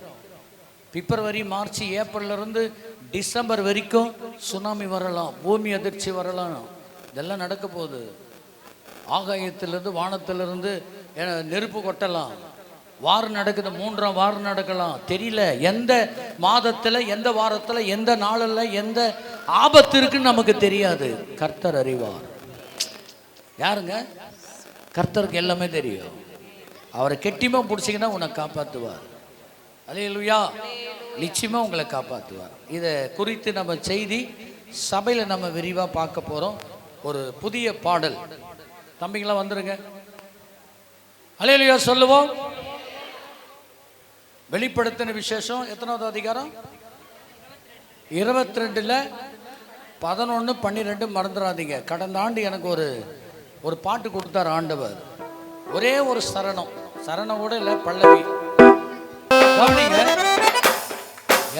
பிப்ரவரி மார்ச் ஏப்ரல்ல இருந்து டிசம்பர் வரைக்கும் சுனாமி வரலாம், பூமி அதிர்ச்சி வரலாம், இதெல்லாம் நடக்க போகுது. ஆகாயத்திலிருந்து வானத்திலிருந்து நெருப்பு கொட்டலாம், வார் நடக்குது, 3ஆம் வார் நடக்கலாம். தெரியல எந்த மாதத்தில், எந்த வாரத்தில், எந்த நாளில் எந்த ஆபத்து இருக்குன்னு நமக்கு தெரியாது. கர்த்தர் அறிவார். யாருங்க? கர்த்தருக்கு எல்லாமே தெரியும். அவரை கெட்டிமா பிடிச்சிங்கன்னா உன்னை காப்பாற்றுவார். அல்லேலூயா. நிச்சயமா உங்களை காப்பாற்றுவார். இதை குறித்து நம்ம செய்தி சபையில் நம்ம விரிவாக பார்க்க போகிறோம். ஒரு புதிய பாடல். தம்பிங்களாம் வந்துருங்க. அல்லேலூயா சொல்லுவோம். வெளிப்படுத்தின விசேஷம் எத்தனாவது அதிகாரம்? 22 11 12 மறந்துடாதீங்க. கடந்த ஆண்டு எனக்கு ஒரு பாட்டு கொடுத்தார் ஆண்டவர். ஒரே ஒரு சரணம் கூட இல்லை, பல்லவி. கவனிங்க,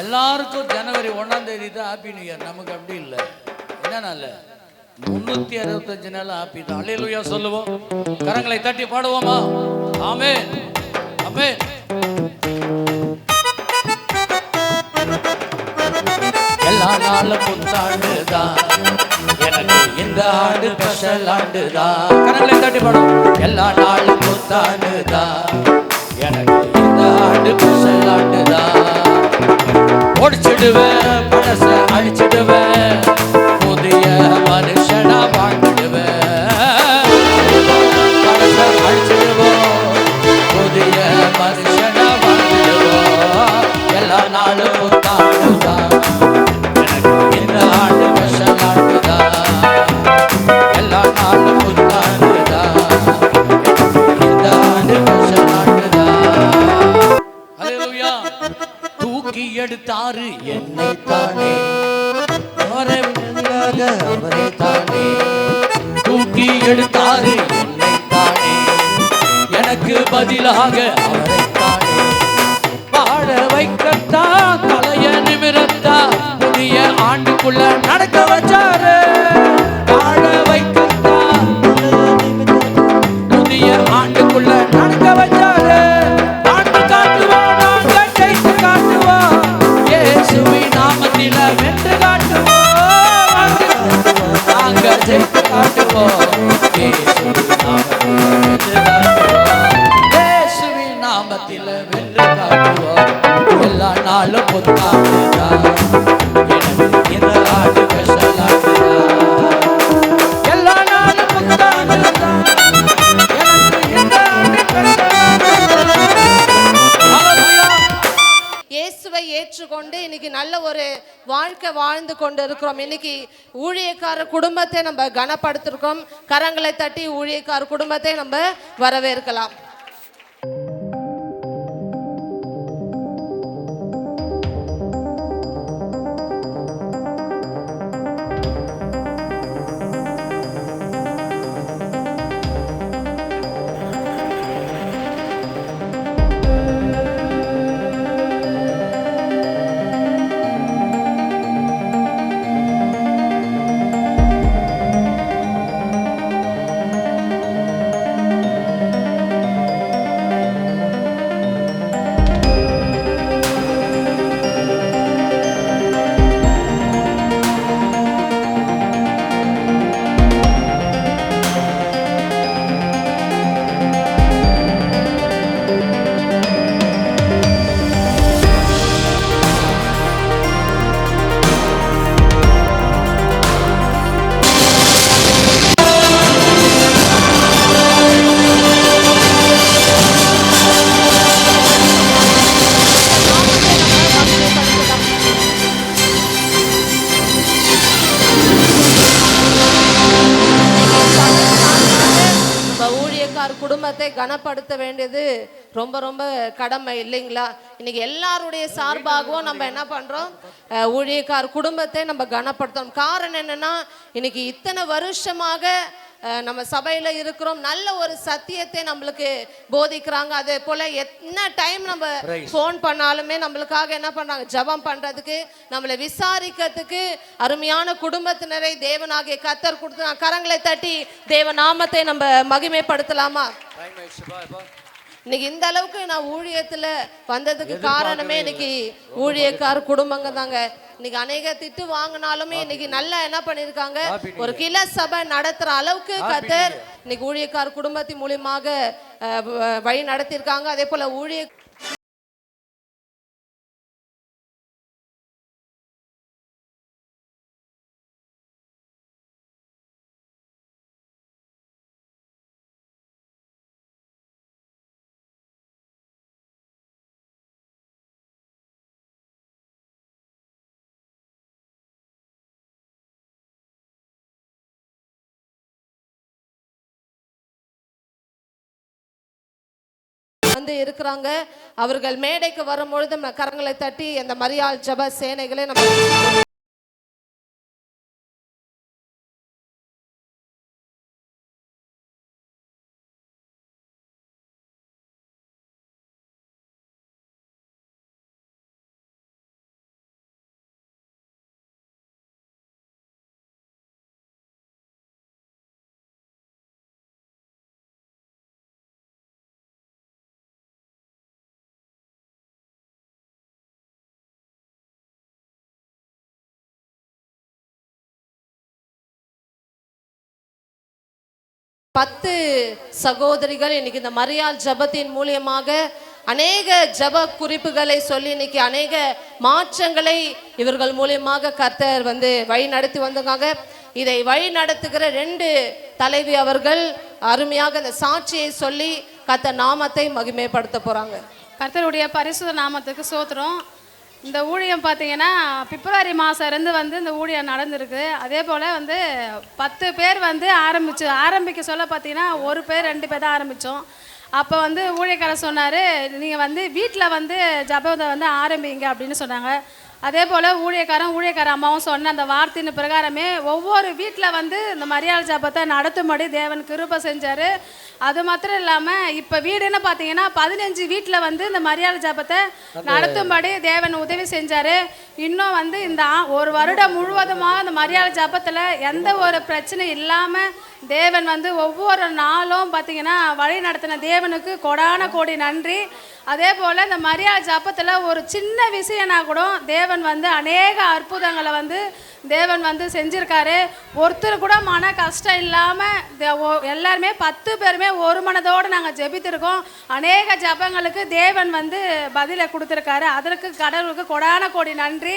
எல்லாருக்கும் ஜனவரி 1ஆம் தேதி தான் ஹாப்பி நியூ இயர். நமக்கு அப்படி இல்லை. என்னன்னா இல்லை, 365 நாள் ஹாப்பி தான். அல்லேலூயா சொல்லுவோம். கரங்களை தட்டி பாடுவோமா? ஆமென் ஆமென். எல்லா நாளும் புத்தாண்டுதான், எனக்கு இந்த ஆண்டு ஸ்பெஷல் ஆண்டுதான். கரங்களை தட்டி பாடும். எல்லா நாளும் புத்தாண்டுதான், எனக்கு இந்த ஆண்டு ஸ்பெஷல் ஆண்டுதான். ஒடிச்சிடுவேன், பழச அழிச்சிடுவேன், புதிய மனுஷனா வாழ்ந்துடுவேன். பழச அழிச்சிடுவோம், புதிய மனுஷனா வாழ்ந்துடுவோம். எல்லா நாளும் புத்தாண்டுதான், எனக்கு இந்த ஆண்டு ஸ்பெஷல் ஆண்டுதான். எல்லா நாளும் புத்தாண்டுதான், எனக்கு இந்த ஆண்டு ஸ்பெஷல் ஆண்டுதான். ஹல்லேலூயா. தூக்கி எடுத்தாரு என்னை தானே, அவரை தானே. தூக்கி எடுத்தாரு என்னை தானே, எனக்கு பதிலாக அவரை தானே. வாழ வைக்கத்தான், தலைய நிமிரத்தா, புதிய ஆண்டுக்குள்ள நடக்க வச்சாரு. வாழ வைக்கத்தான், புதிய ஆண்டுக்குள்ள நடக்க வச்சாரு. ஆண்டு காட்டுவோம், நாங்க ஜெயித்து காட்டுவோம், இயேசுவின் நாமத்தில வென்று காட்டுவோம். நாங்க ஜெயித்து காட்டுவோம், இயேசுவின் நாமத்தில வென்று காட்டுவோம். இயேசுவின் நாமத்தில வென்று காட்டுவோம். எல்லா நாளும் புத்தாண்டுதான், எனக்கு இந்த ஆண்டு ஸ்பெஷல் ஆண்டுதான். எல்லா நாளும் புத்தாண்டுதான், எனக்கு இந்த ஆண்டு ஸ்பெஷல் ஆண்டுதான். ஹல்லேலூயா. இயேசுவை ஏற்றுக்கொண்டு இன்னைக்கு நல்ல ஒரு வாழ்க்கை வாழ்ந்து கொண்டு இருக்கிறோம். இன்னைக்கு ஊழியக்கார குடும்பத்தை நம்ம கனப்படுத்திருக்கோம். கரங்களை தட்டி ஊழியக்கார குடும்பத்தை நம்ம வரவேற்கலாம். குடும்பத்தை கனப்படுத்த வேண்டியது ரொம்ப ரொம்ப கடமை இல்லைங்களா? இன்னைக்கு எல்லாருடைய சார்பாகவும் நம்ம என்ன பண்றோம், ஊழியக்கார் குடும்பத்தை நம்ம கனப்படுத்தணும். காரணம் என்னன்னா, இன்னைக்கு இத்தனை வருஷமாக நம்ம சபையில இருக்கிறோம், நல்ல ஒரு சத்தியத்தை நம்மளுக்கு போதிக்கிறாங்க. அதே போல என்ன டைம் நம்ம ஃபோன் பண்ணாலுமே நம்மளுக்காக என்ன பண்றாங்க, ஜெபம் பண்றதுக்கு, நம்மளை விசாரிக்கிறதுக்கு அருமையான குடும்பத்தினரை தேவனாகிய கர்த்தர் கொடுத்து. கரங்களை தட்டி தேவ நாமத்தை நம்ம மகிமைப்படுத்தலாமா? இன்னைக்கு இந்த அளவுக்கு நான் ஊழியத்துல வந்ததுக்கு காரணமே இன்னைக்கு ஊழியக்கார குடும்பங்க தாங்க. இன்னைக்கு அநேக திட்டு வாங்கினாலுமே இன்னைக்கு நல்லா என்ன பண்ணிருக்காங்க, ஒரு கிளை சபை நடத்துற அளவுக்கு கர்த்தர் இன்னைக்கு ஊழியக்கார குடும்பத்தின் மூலியமாக வழி நடத்திருக்காங்க. அதே போல ஊழிய வந்து இருக்கிறாங்க. அவர்கள் மேடைக்கு வரும்பொழுது கரங்களை தட்டி அந்த மரியாள் ஜெப சேனைகளை நம்ம 10 சகோதரிகள் இன்னைக்கு இந்த மரியாள் ஜபத்தின் மூலியமாக அநேக ஜப குறிப்புகளை சொல்லி இன்னைக்கு அநேக மாற்றங்களை இவர்கள் மூலியமாக கர்த்தர் வழி நடத்தி வந்தாங்க. இதை வழி நடத்துகிற 2 தலைவி அவர்கள் அருமையாக இந்த சாட்சியை சொல்லி கர்த்தர் நாமத்தை மகிமைப்படுத்த போறாங்க. கர்த்தருடைய பரிசுத்த நாமத்துக்கு ஸ்தோத்திரம். இந்த ஊழியம் பார்த்தீங்கன்னா பிப்ரவரி மாதம் இருந்து இந்த ஊழியம் நடந்திருக்கு. அதே போல் 10 பேர் ஆரம்பிக்க சொல்ல பார்த்தீங்கன்னா 1 பேர் 2 பேர் தான் ஆரம்பித்தோம். அப்போ ஊழியக்காரர் சொன்னார், நீங்கள் வீட்டில் ஜபத்தை ஆரம்பிங்க அப்படின்னு சொன்னாங்க. அதே போல் ஊழியக்கார அம்மாவும் சொன்ன அந்த வார்த்தையின் பிரகாரமே ஒவ்வொரு வீட்டில் இந்த மரியாள் ஜபத்தை நடத்தும்படி தேவன் கிருபை செஞ்சார். அது மாத்திரம் இல்லாமல் இப்போ வீடுன்னு பார்த்தீங்கன்னா 15 வீட்டில் இந்த மரியாள் ஜபத்தை நடத்தும்படி தேவன் உதவி செஞ்சார். இன்னும் இந்த 1 வருடம் முழுவதுமாக இந்த மரியாள் ஜபத்தில் எந்த ஒரு பிரச்சனையும் இல்லாமல் தேவன் ஒவ்வொரு நாளும் பார்த்தீங்கன்னா வழி நடத்தின தேவனுக்கு கொடான கோடி நன்றி. அதே போல் இந்த மரியாள் ஜபத்தில் ஒரு சின்ன விஷயம்னா கூட தேவன் அநேக அற்புதங்களை தேவன் செஞ்சுருக்காரு. ஒருத்தர் கூட மன கஷ்டம் இல்லாமல் எல்லாருமே 10 பேருமே ஒரு மனதோடு நாங்கள் ஜெபித்திருக்கோம். அநேக ஜபங்களுக்கு தேவன் பதிலை கொடுத்துருக்காரு. அதற்கு கடவுளுக்கு கொடான கோடி நன்றி.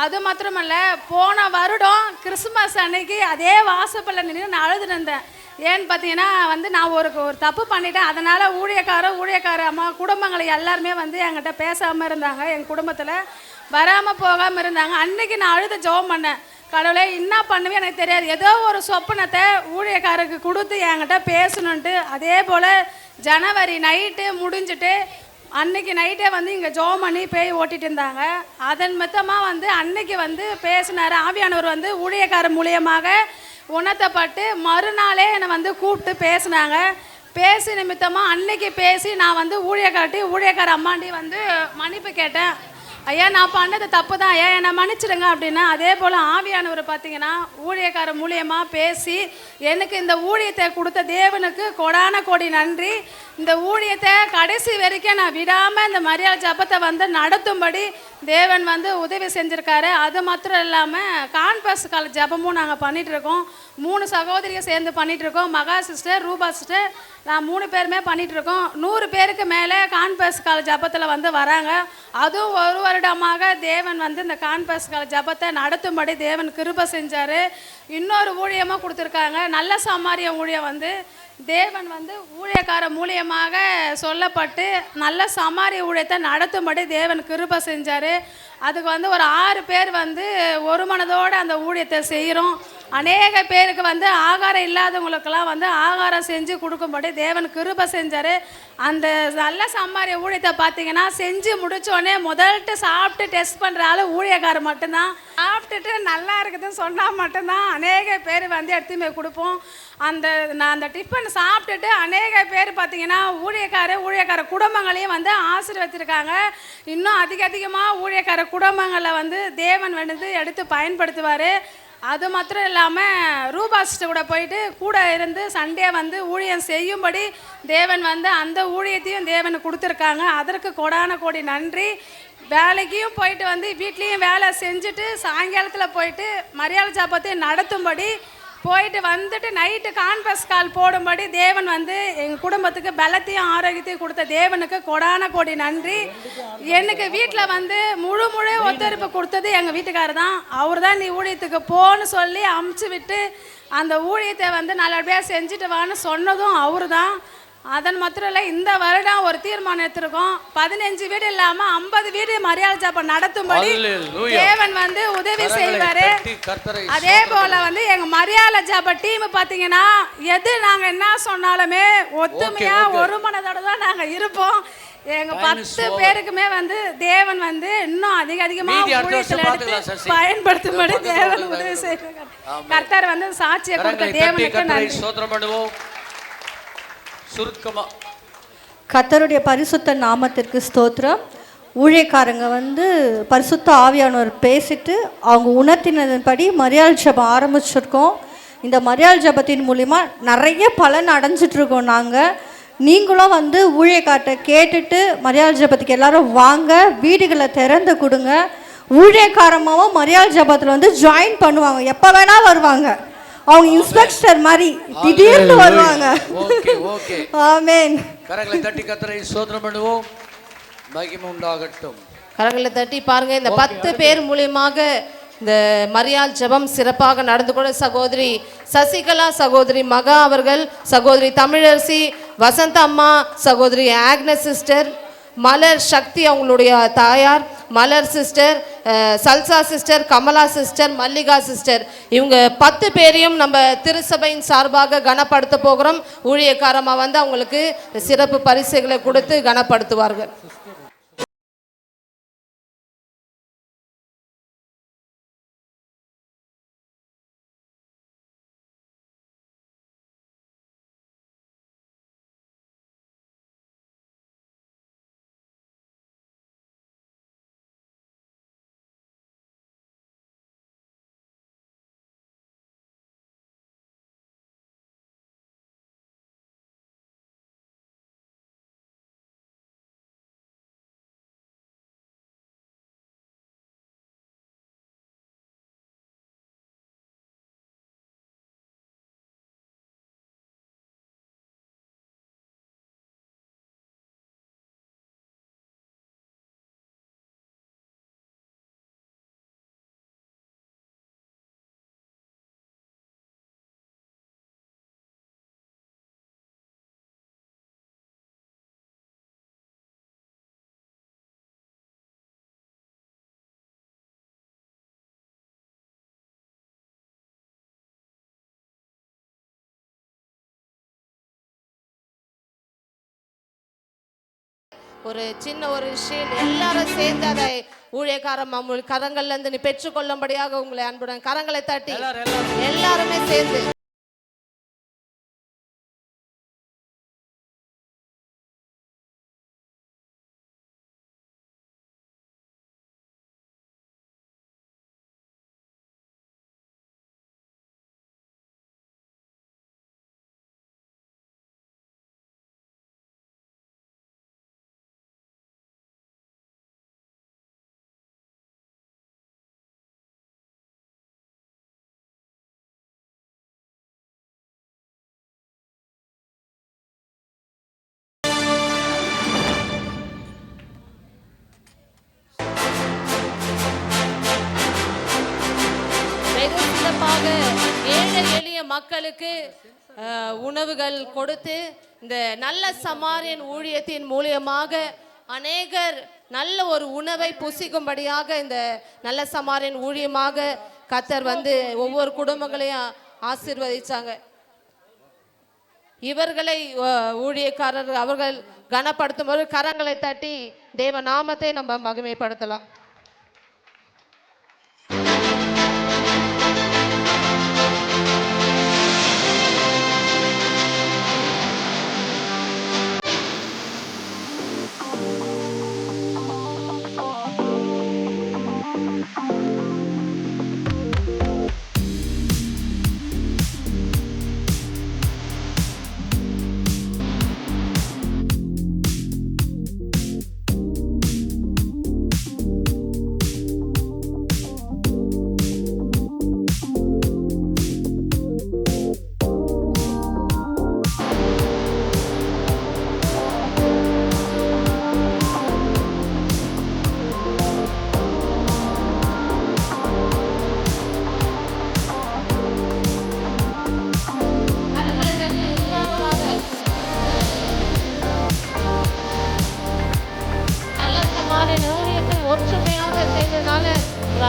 அது மாத்திரமல்ல, போன வருடம் கிறிஸ்துமஸ் அன்னைக்கு அதே வாசப்பில் நின்று நான் அழுதுருந்தேன். ஏன்னு பார்த்தீங்கன்னா நான் ஒரு தப்பு பண்ணிட்டேன். அதனால் ஊழியக்கார அம்மா குடும்பங்களை எல்லாருமே என்கிட்ட பேசாமல் இருந்தாங்க. எங்கள் குடும்பத்தில் வராமல் போகாமல் இருந்தாங்க. அன்றைக்கி நான் அழுத ஜெபம் பண்ணேன், கடவுளே என்ன பண்ணுவேன் எனக்கு தெரியாது, ஏதோ ஒரு சொப்பனத்தை ஊழியக்காரருக்கு கொடுத்து என்கிட்ட பேசணுன்ட்டு. அதே போல் ஜனவரி நைட்டு முடிஞ்சுட்டு அன்னைக்கு நைட்டே இங்கே ஜெபம் பண்ணி பேய் ஓட்டிகிட்டு இருந்தாங்க. அதன் மொத்தமாக அன்னைக்கு பேசினார் ஆவியானவர் ஊழியக்காரர் மூலியமாக உணர்த்தப்பட்டு மறுநாளே என்னை கூப்பிட்டு பேசினாங்க. பேசி நிமித்தமாக அன்னைக்கு பேசி நான் ஊழியக்கார அம்மாண்டி மன்னிப்பு கேட்டேன். ஐயா நான் பண்ணது தப்பு தான், ஐயா என்னை மன்னிச்சிடுங்க அப்படின்னா. அதே போல் ஆவியானவர் பார்த்தீங்கன்னா ஊழியக்கார மூலியமாக பேசி எனக்கு இந்த ஊழியத்தை கொடுத்த தேவனுக்கு கொடான கோடி நன்றி. இந்த ஊழியத்தை கடைசி வரைக்கும் நான் விடாமல் இந்த மரியாள் ஜபத்தை நடத்தும்படி தேவன் உதவி செஞ்சுருக்காரு. அது மாத்திரம் இல்லாமல் கான்பஸ் கால ஜபமும் நாங்கள் பண்ணிகிட்ருக்கோம். 3 சகோதரியை சேர்ந்து பண்ணிகிட்ருக்கோம். மகா சிஸ்டர், ரூபா சிஸ்டர், நான் 3 பேருமே பண்ணிகிட்ருக்கோம். 100 பேருக்கு மேலே கான்பஸ் கால ஜபத்தில் வராங்க. அதுவும் 1 வருடமாக தேவன் இந்த கான்பஸ் கால ஜபத்தை நடத்தும்படி தேவன் கிருபை செஞ்சார். இன்னொரு ஊழியமாக கொடுத்துருக்காங்க, நல்ல சமாரிய ஊழியம் தேவன் ஊழியக்கார மூலியமாக சொல்லப்பட்டு நல்ல சமாரிய ஊழியத்தை நடத்தும்படி தேவன் கிருபை செஞ்சார். அதுக்கு ஒரு 6 பேர் ஒரு மனதோடு அந்த ஊழியத்தை செய்கிறோம். அநேக பேருக்கு ஆகாரம் இல்லாதவங்களுக்கெல்லாம் ஆகாரம் செஞ்சு கொடுக்கும்படி தேவன் கிருபை செஞ்சார். அந்த நல்ல சமாரிய ஊழியத்தை பார்த்தீங்கன்னா செஞ்சு முடித்தோடனே முதல்ட்டு சாப்பிட்டு டெஸ்ட் பண்ணுற ஆள் ஊழியக்காரர் மட்டும்தான். சாப்பிட்டுட்டு நல்லா இருக்குதுன்னு சொன்னால் மட்டும்தான் அநேக பேர் எடுத்து போய் கொடுப்போம். நான் அந்த டிஃபன் சாப்பிட்டுட்டு அநேக பேர் பார்த்தீங்கன்னா ஊழியக்கார குடும்பங்களையும் ஆசீர்வதிச்சிருக்காங்க. இன்னும் அதிகமாக ஊழியக்கார குடும்பங்களை தேவன் எடுத்து பயன்படுத்துவார். அது மாத்திரம் இல்லாமல் ரூபாஸ்ட்டு கூட இருந்து சண்டே ஊழியம் செய்யும்படி தேவன் அந்த ஊழியத்தையும் தேவன் கொடுத்துருக்காங்க. அதற்கு கொடான கோடி நன்றி. வேலைக்கும் போயிட்டு வீட்லேயும் வேலை செஞ்சுட்டு சாயங்காலத்தில் போயிட்டு மரியாள் ஜபத்தை நடத்தும்படி போயிட்டு நைட்டு கான்பஸ் கால் போடும்படி தேவன் எங்கள் குடும்பத்துக்கு பலத்தையும் ஆரோக்கியத்தையும் கொடுத்த தேவனுக்கு கொடான கோடி நன்றி. எனக்கு வீட்டில் முழு ஒத்துழைப்பு கொடுத்தது எங்கள் வீட்டுக்காரர் தான். அவர் தான் நீ ஊழியத்துக்கு போன்னு சொல்லி அமுச்சு விட்டு அந்த ஊழியத்தை நல்லபடியாக செஞ்சுட்டு வான்னு சொன்னதும் அவரு தான். அதன் மாத்திரம் இல்லை, இந்த வருடம் ஒரு தீர்மானம் எடுத்திருக்கோம். 15 வீடு இல்லாமல் 50 வீடு மரியாள் ஜபம் நடத்தும்படி தேவன் உதவி செய்வார். அதே போல் எங்கள் மரியாள் ஜப டீம் பார்த்தீங்கன்னா எது நாங்கள் என்ன சொன்னாலுமே ஒத்துமையாக ஒரு மனதோட தான் நாங்கள் இருப்போம். எங்கள் 10 பேருக்குமே தேவன் இன்னும் அதிகமாக பயன்படுத்தும்படி தேவன் உதவி செய்வார். கர்த்தர் சாட்சியை கொடுத்த தேவனுக்கு நன்றி. கர்த்தருடைய பரிசுத்த நாமத்திற்கு ஸ்தோத்திரம். ஊழியக்காரங்க பரிசுத்த ஆவியானவர் பேசிட்டு அவங்க உணர்த்தினதன்படி மரியாள் ஜபம் ஆரம்பிச்சிருக்கோம். இந்த மரியாள் ஜபத்தின் மூலிமா நிறைய பலன் அடைஞ்சிட்ருக்கோம். நீங்களும் ஊழியக்கார்ட்ட கேட்டுட்டு மரியாள் ஜபத்துக்கு எல்லாரும் வாங்க, வீடுகளை திறந்து கொடுங்க. ஊழியக்காரமாவும் மரியாள் ஜபத்தில் ஜாயின் பண்ணுவாங்க, எப்போ வேணால் வருவாங்க. அவங்க இன்ஸ்பெக்டர் மாதிரி திடீர்னு வருவாங்க. Okay okay. ஆமென். கரங்களை தட்டி கர்த்தரை ஸ்தோத்திரம் பண்ணுவோம். மகிமை உண்டாகட்டும். கரங்களை தட்டி பாருங்க. இந்த 10 பேர் மூலியமாக இந்த மரியாள் ஜெபம் சிறப்பாக நடந்து கொண்ட சகோதரி சசிகலா, சகோதரி மகா அவர்கள், சகோதரி தமிழரசி, வசந்த அம்மா, சகோதரி ஆக்னஸ் சிஸ்டர், மலர் சக்தி அவங்களுடைய தாயார், Malar sister, Salsa sister, Kamala sister, Mallika sister, இவங்க 10 பேரையும் நம்ம திருச்சபையின் சார்பாக கனப்படுத்த போகிறோம். ஊழியக்காரமாக வந்து அவங்களுக்கு சிறப்பு பரிசுகளை கொடுத்து கனப்படுத்துவார்கள். ஒரு சின்ன ஒரு விஷயம் எல்லாரும் சேர்ந்து அதை ஊழியக்காரமா கரங்கள்ல இருந்து நீ பெற்றுக்கொள்ளும்படியாக உங்களை அன்புடன் கரங்களை தட்டி எல்லாருமே சேர்ந்து ஏழை எளிய மக்களுக்கு உணவுகள் கொடுத்து இந்த நல்ல சமாரியன் ஊழியத்தின் மூலியமாக அநேகர் நல்ல ஒரு உணவை புசிக்கும்படியாக இந்த நல்ல சமாரியன் ஊழியமாக கர்த்தர் வந்து ஒவ்வொரு குடும்பங்களையும் ஆசீர்வதிச்சாங்க. இவர்களை ஊழியக்காரர் அவர்கள் கனப்படுத்தும் போது கரங்களை தட்டி தேவ நாமத்தை நம்ம மகிமைப்படுத்தலாம்.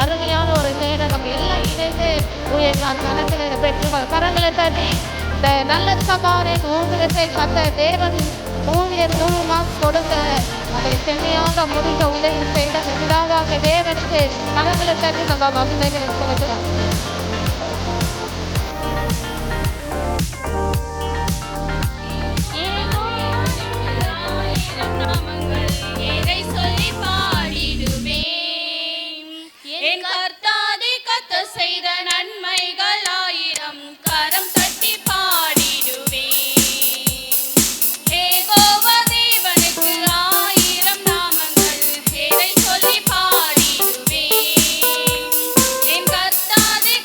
அருமையான ஒரு செயலை நம்ம எல்லாம் இணைந்து கரங்களை தட்டி இந்த நல்ல சமாரின் ஊழியத்தை கத்த தேவன் ஊழியர் மூலமாக கொடுக்க அதை செம்மையாக முடிக்க உதவி செய்த இரண்டாவது தேவனுக்கு கரங்களை தட்டி நம்ம மகிமை கொடுக்கலாம். செய்த நன்மைகள் ஆயிரம் கரம் தட்டி பாடிடுவேன். யெகோவா தேவனுக்கு ஆயிரம் நாமங்கள் எதை சொல்லி பாடிடுவேன். என் கர்த்தாதி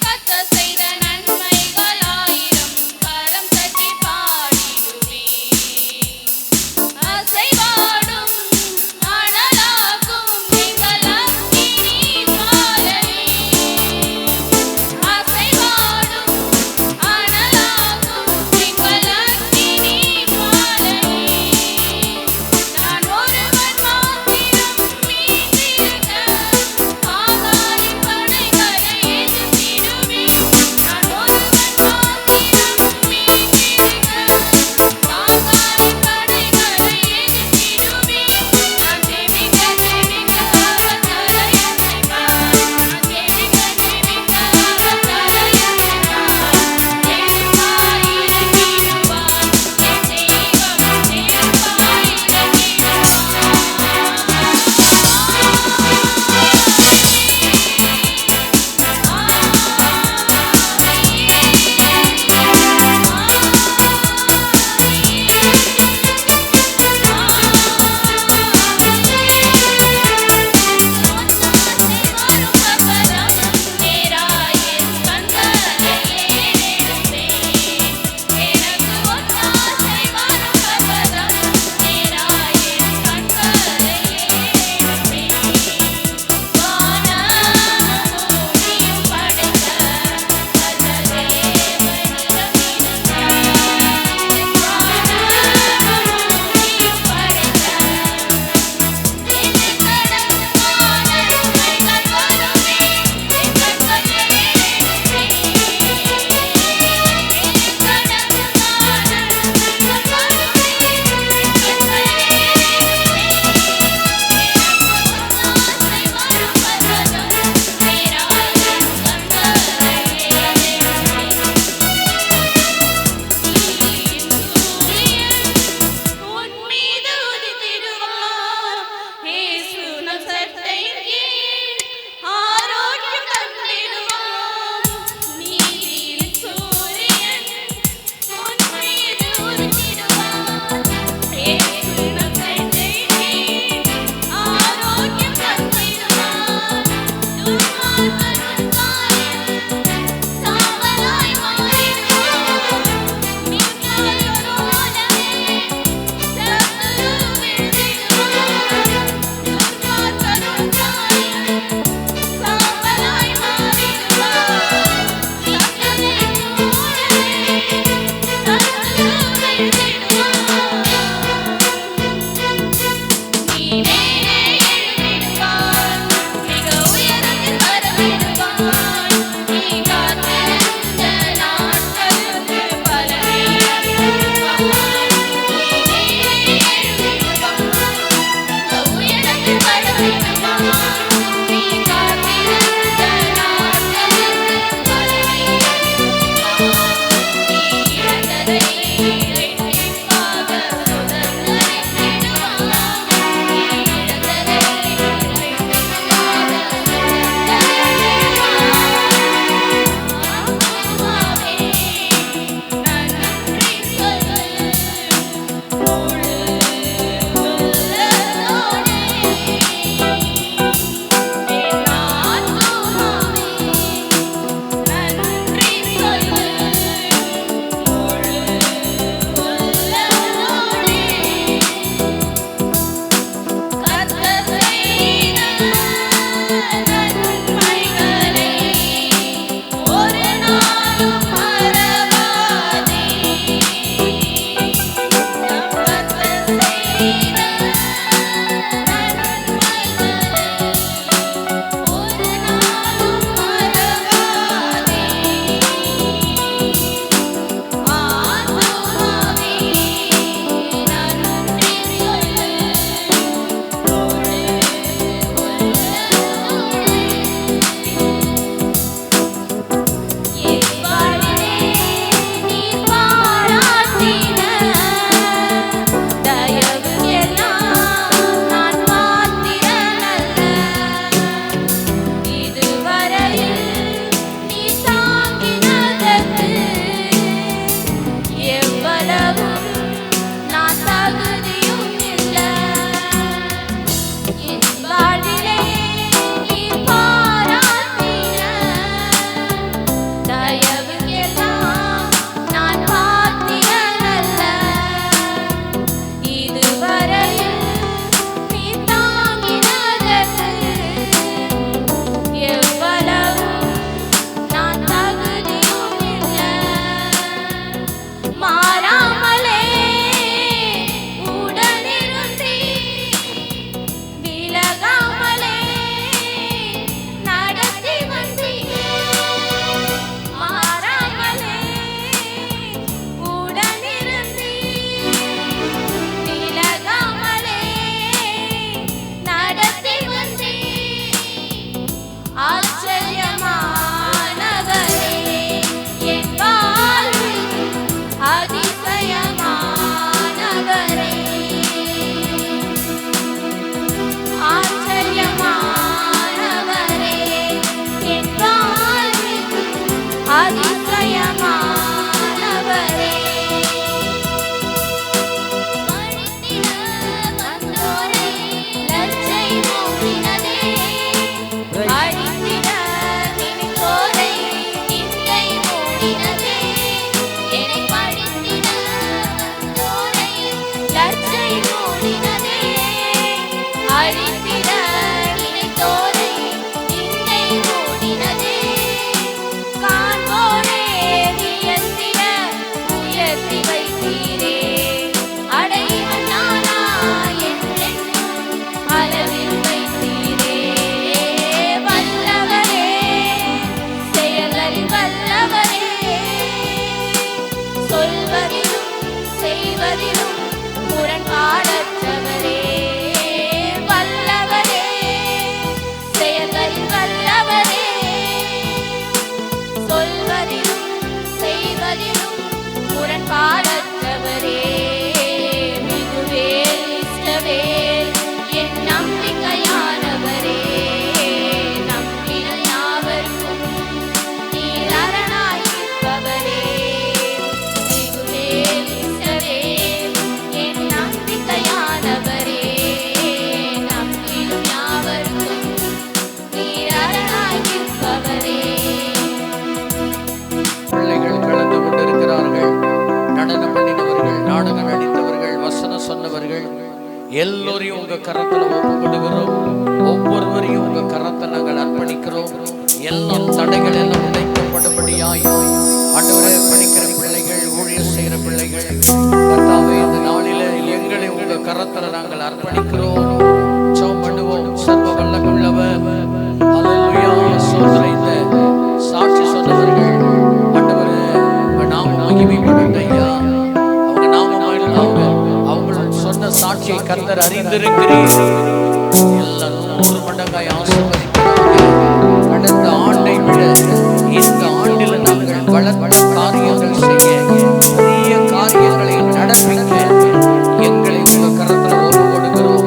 எல்லோரையும் உங்க கரத்துல ஒப்பு கொடுக்கிறோம். ஒவ்வொருவரையும் உங்க கரத்தை நாங்கள் அர்ப்பணிக்கிறோம். எல்லா தடைகள் எல்லாம் உடைக்கப்படும்படியாய் ஆண்டவரே, படிக்கிற பிள்ளைகள், ஊழியர் செய்கிற பிள்ளைகள் கர்த்தாவே இந்த நாளில எங்களை உங்க கரத்துல நாங்கள் அர்ப்பணிக்கிறோம். ஜெபம் பண்ணுவோம். சர்வ வல்லமையுள்ளவர் ஹல்லேலூயா ஸ்தோத்திரம். இந்த சாட்சி சொன்னவர்கள் ஆண்டவரே உங்க நாமம் மகிமைப்படட்டும் ஐயா. அவங்க நாமம் அவங்க சொன்ன சாட்சியை கர்த்தர் அறிந்திருக்கிறீர். எல்லாம் 100 மடங்காய் ஆசீர்வதிக்கிறாங்க. கடந்த ஆண்டை விட இந்த ஆண்டில் நாங்கள் பல காரியங்கள் செய்ய, பெரிய காரியங்களை நடப்பிக்க எங்களை உங்க கரத்துல ஒப்பு கொடுக்கிறோம்.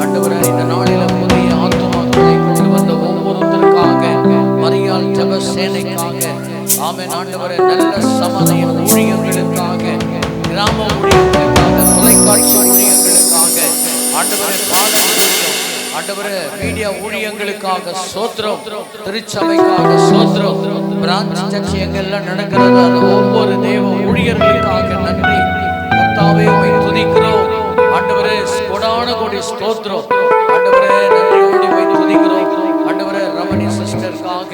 ஆண்டவரே இந்த நாளில புதிய ஆத்துமாக்களை கொண்டு வந்த ஒவ்வொருத்தருக்காக, மரியாள் ஜெப சேனைக்காக, ஆமென் ஆண்டவரே, நல்ல சமய ஊழியர்களுக்காக, கிராம ஊழியர்களுக்காக, தொலைக்காட்சி ஊழியர்களுக்காக, ஆண்டவரே ஆண்டவரே மீடியா ஊழியங்களுக்காக ஸ்தோத்திரம், திருச்சபைக்காக ஸ்தோத்திரம், பிரான்ச் சர்ச் எங்கெல்லாம் நடக்கிறது அந்த ஒவ்வொரு தேவ ஊழியர்களுக்காக நன்றி. கர்த்தாவே உம்மை துதிக்கிறோம். ஆண்டவரே கோடான கோடி ஸ்தோத்திரம். ஆண்டவரே நன்றியோடு உம்மை துதிக்கிறோம். ஆண்டவரே ரமணி சிஸ்டருக்காக,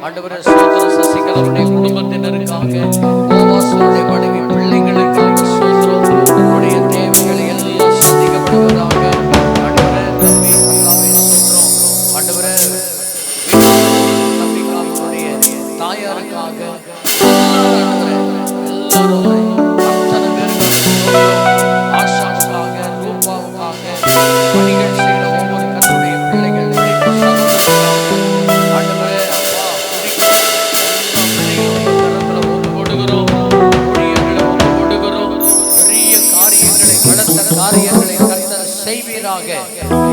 ஆண்டவரே ஸ்தோத்திரம், சசிகலாவுடைய குடும்பத்தினருக்காக, கோவாசுடைய மனைவி பிள்ளைகளுக்காக ஸ்தோத்திரம். உங்களுடைய தேவைகளை எல்லாம் சந்திக்கப்படுவதாக. தாயாருக்காக ஆஷாவுக்காக, ரூபாவுக்காக, பணிகள் செய்கிற ஒவ்வொரு கர்த்தருடைய பிள்ளைகள் ஆண்டவரே அப்பா ஒப்பு கொடுக்கிறோம். ஊழியர்களை ஒப்பு கொடுக்கிறோம். பெரிய காரியங்களை, பலத்த காரியங்களை கர்த்தர் செய்வீராக.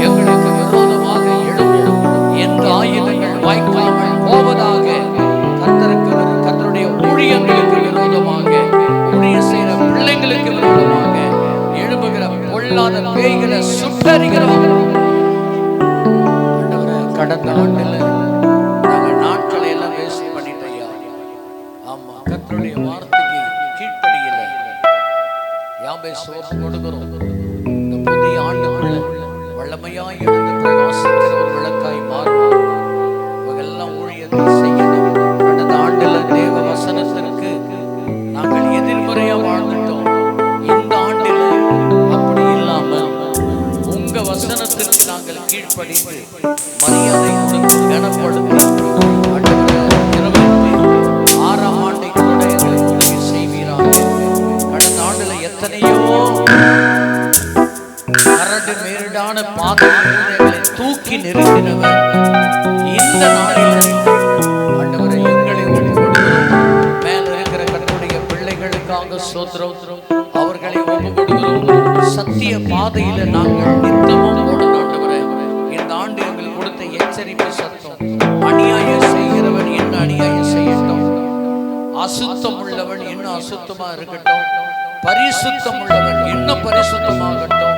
எங்களுக்கு விரோதமாக எழும்பும் எந்த ஆயுதங்கள் வாய்க்காமல் போவதாக. கர்த்தருடைய ஊழியர்களுக்கு விரோதமாக, ஊழிய செய்கிற பிள்ளைங்களுக்கு விரோதமாக எழும்புகிற பொல்லாத பேய்களை சுட்டறிகிறோம். கடந்த ஆண்டில் நாங்கள் நாட்களை எல்லாம் வேஸ்ட் பண்ணிட்டோம். ஆமா, கர்த்தருடைய வார்த்தைக்கு கீழ்ப்படியில யாபேஸ் ஒப்பு கொடுக்கிறோம். இந்த புதிய ஆண்டுக்குள்ள வல்லமையாய் எழுந்து பிரகாசிக்கிற ஒரு விளக்காய் மாறும். இவங்கெல்லாம் ஊழியத்தை செய்யணும். கடந்த ஆண்டுல தேவ வசனத்திற்கு நாங்கள் எதிர்மறையா வாழ்ந்துட்டோம். இந்த ஆண்டில் அப்படி இல்லாம உங்க வசனத்திற்கு நாங்கள் கீழ்ப்படிந்து மரியாதை கொடுத்து கனப்படுத்தி 26ஆம் ஆண்டை கூட எங்களுக்கு உதவி செய்வீராக. கடந்த ஆண்டுல எத்தனையோ கரடு மேடான பாதைகளை தூக்கி நிறுத்தினவர் இந்த நாளில் ஆண்டவரை எங்களை ஒப்பு கொடுக்கிறோம். மேல இருக்கிற கர்த்தருடைய பிள்ளைகளுக்காக ஸ்தோத்திரம், அவர்களை ஒப்பு கொடுக்கிறோம். சத்திய பாதையில நாங்கள் நித்தமும் ஓடணும். ஆண்டவரே இந்த ஆண்டு எங்களுக்கு கொடுத்த எச்சரிப்பு சத்தம், அநியாயம் செய்கிறவன் என்ன அநியாயம் செய்யட்டும், அசுத்தம் உள்ளவன் என்ன அசுத்தமா இருக்கட்டும், பரிசுத்தம் உள்ளவன் என்ன பரிசுத்தமாகட்டும்,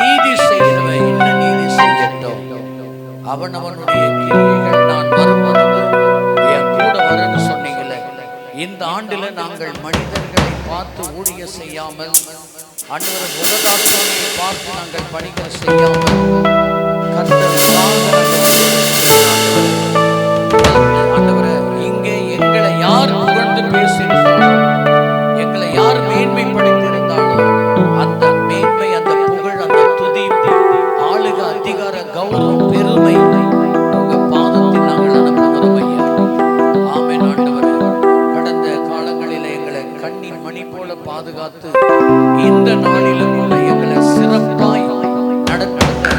நீதி செய்கிறவன் என்ன நீதி செய்யட்டும், அவன் அவனுடைய கிரியைகள் நான் வரும்பொழுது என் கூட வரன்னு சொன்னீங்களே. இந்த ஆண்டில நாங்கள் மனிதர்களை பார்த்து ஊழிய செய்யாமல், ஆண்டவரை முகதாட்சணியை பார்த்து நாங்கள் பணிகள் செய்யாமல், ஆண்டவரை இங்கே எங்களை யார் புகழ்ந்து பேசியிருந்தாலும், எங்களை யார் மேன்மைப்படுத்தியிருந்தாலும், அந்த மேன்மை, அந்த புகழ், அந்த துதி, ஆளுக, அதிகார, கௌரவம், பெருமை உங்க பாதத்தில் நாங்கள் அனுப்புகிறோம் ஐயா. ஆமென் ஆண்டவரே. கடந்த காலங்களில் எங்களை கண்ணின் மணி போல பாதுகாத்து இந்த நாளிலும் கூட எங்களை சிறப்பாய் நடத்துகிற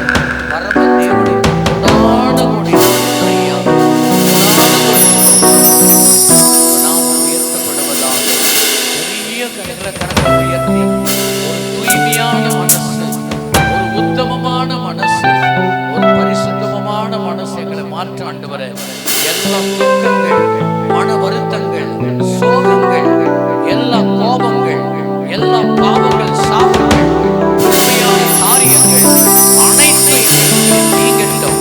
பரம தேவனுக்கு கொடான கோடி ஐயா, நாம் உயர்த்தப்படுவதாக. பெரிய கரங்களை உயர்த்தி ஒரு தூய்மையான மனசு, ஒரு உத்தமமான மனசு, ஒரு பரிசுத்தமான மனசு எங்களை மாற்ற ஆண்டவரே. எல்லா துக்கங்கள், மன வருத்தங்கள், சோகங்கள், எல்லா கோபங்கள், எல்லா பாவங்கள், சாபங்கள், உண்மையான காரியங்கள் அனைத்தையும் நீங்கட்டும்,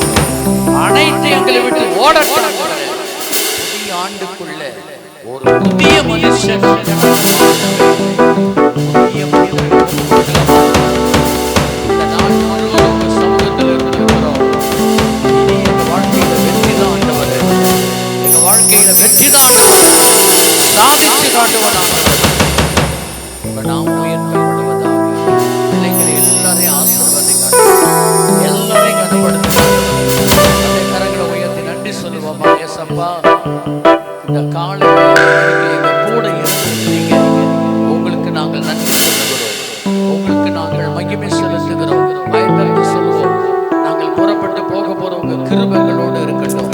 அனைத்தையும் எங்களை விட்டு ஓடட்டும். புதிய ஆண்டுக்குள்ள ஒரு புதிய மனுஷன், புதிய மனிதன் இந்த நாள் முழுவதும் சமூகத்தில் இருக்கிறோம். இனி எங்க வாழ்க்கையில வெற்றிதான் ஆண்டவரே, எங்க வாழ்க்கையில வெற்றிதான், சாதிச்சு காட்டுவதாக. ஏசப்பா இந்த காலையில் எங்க கூட இருந்தீங்க. உங்களுக்கு நாங்கள் நன்றி சொல்லுகிறோம், உங்களுக்கு நாங்கள் மகிமை செலுத்துகிறோம், பயன்படுத்தி சொல்லுவோம். நாங்கள் புறப்பட்டு போக போறவங்க கிருபைகளோடு இருக்கட்டும்,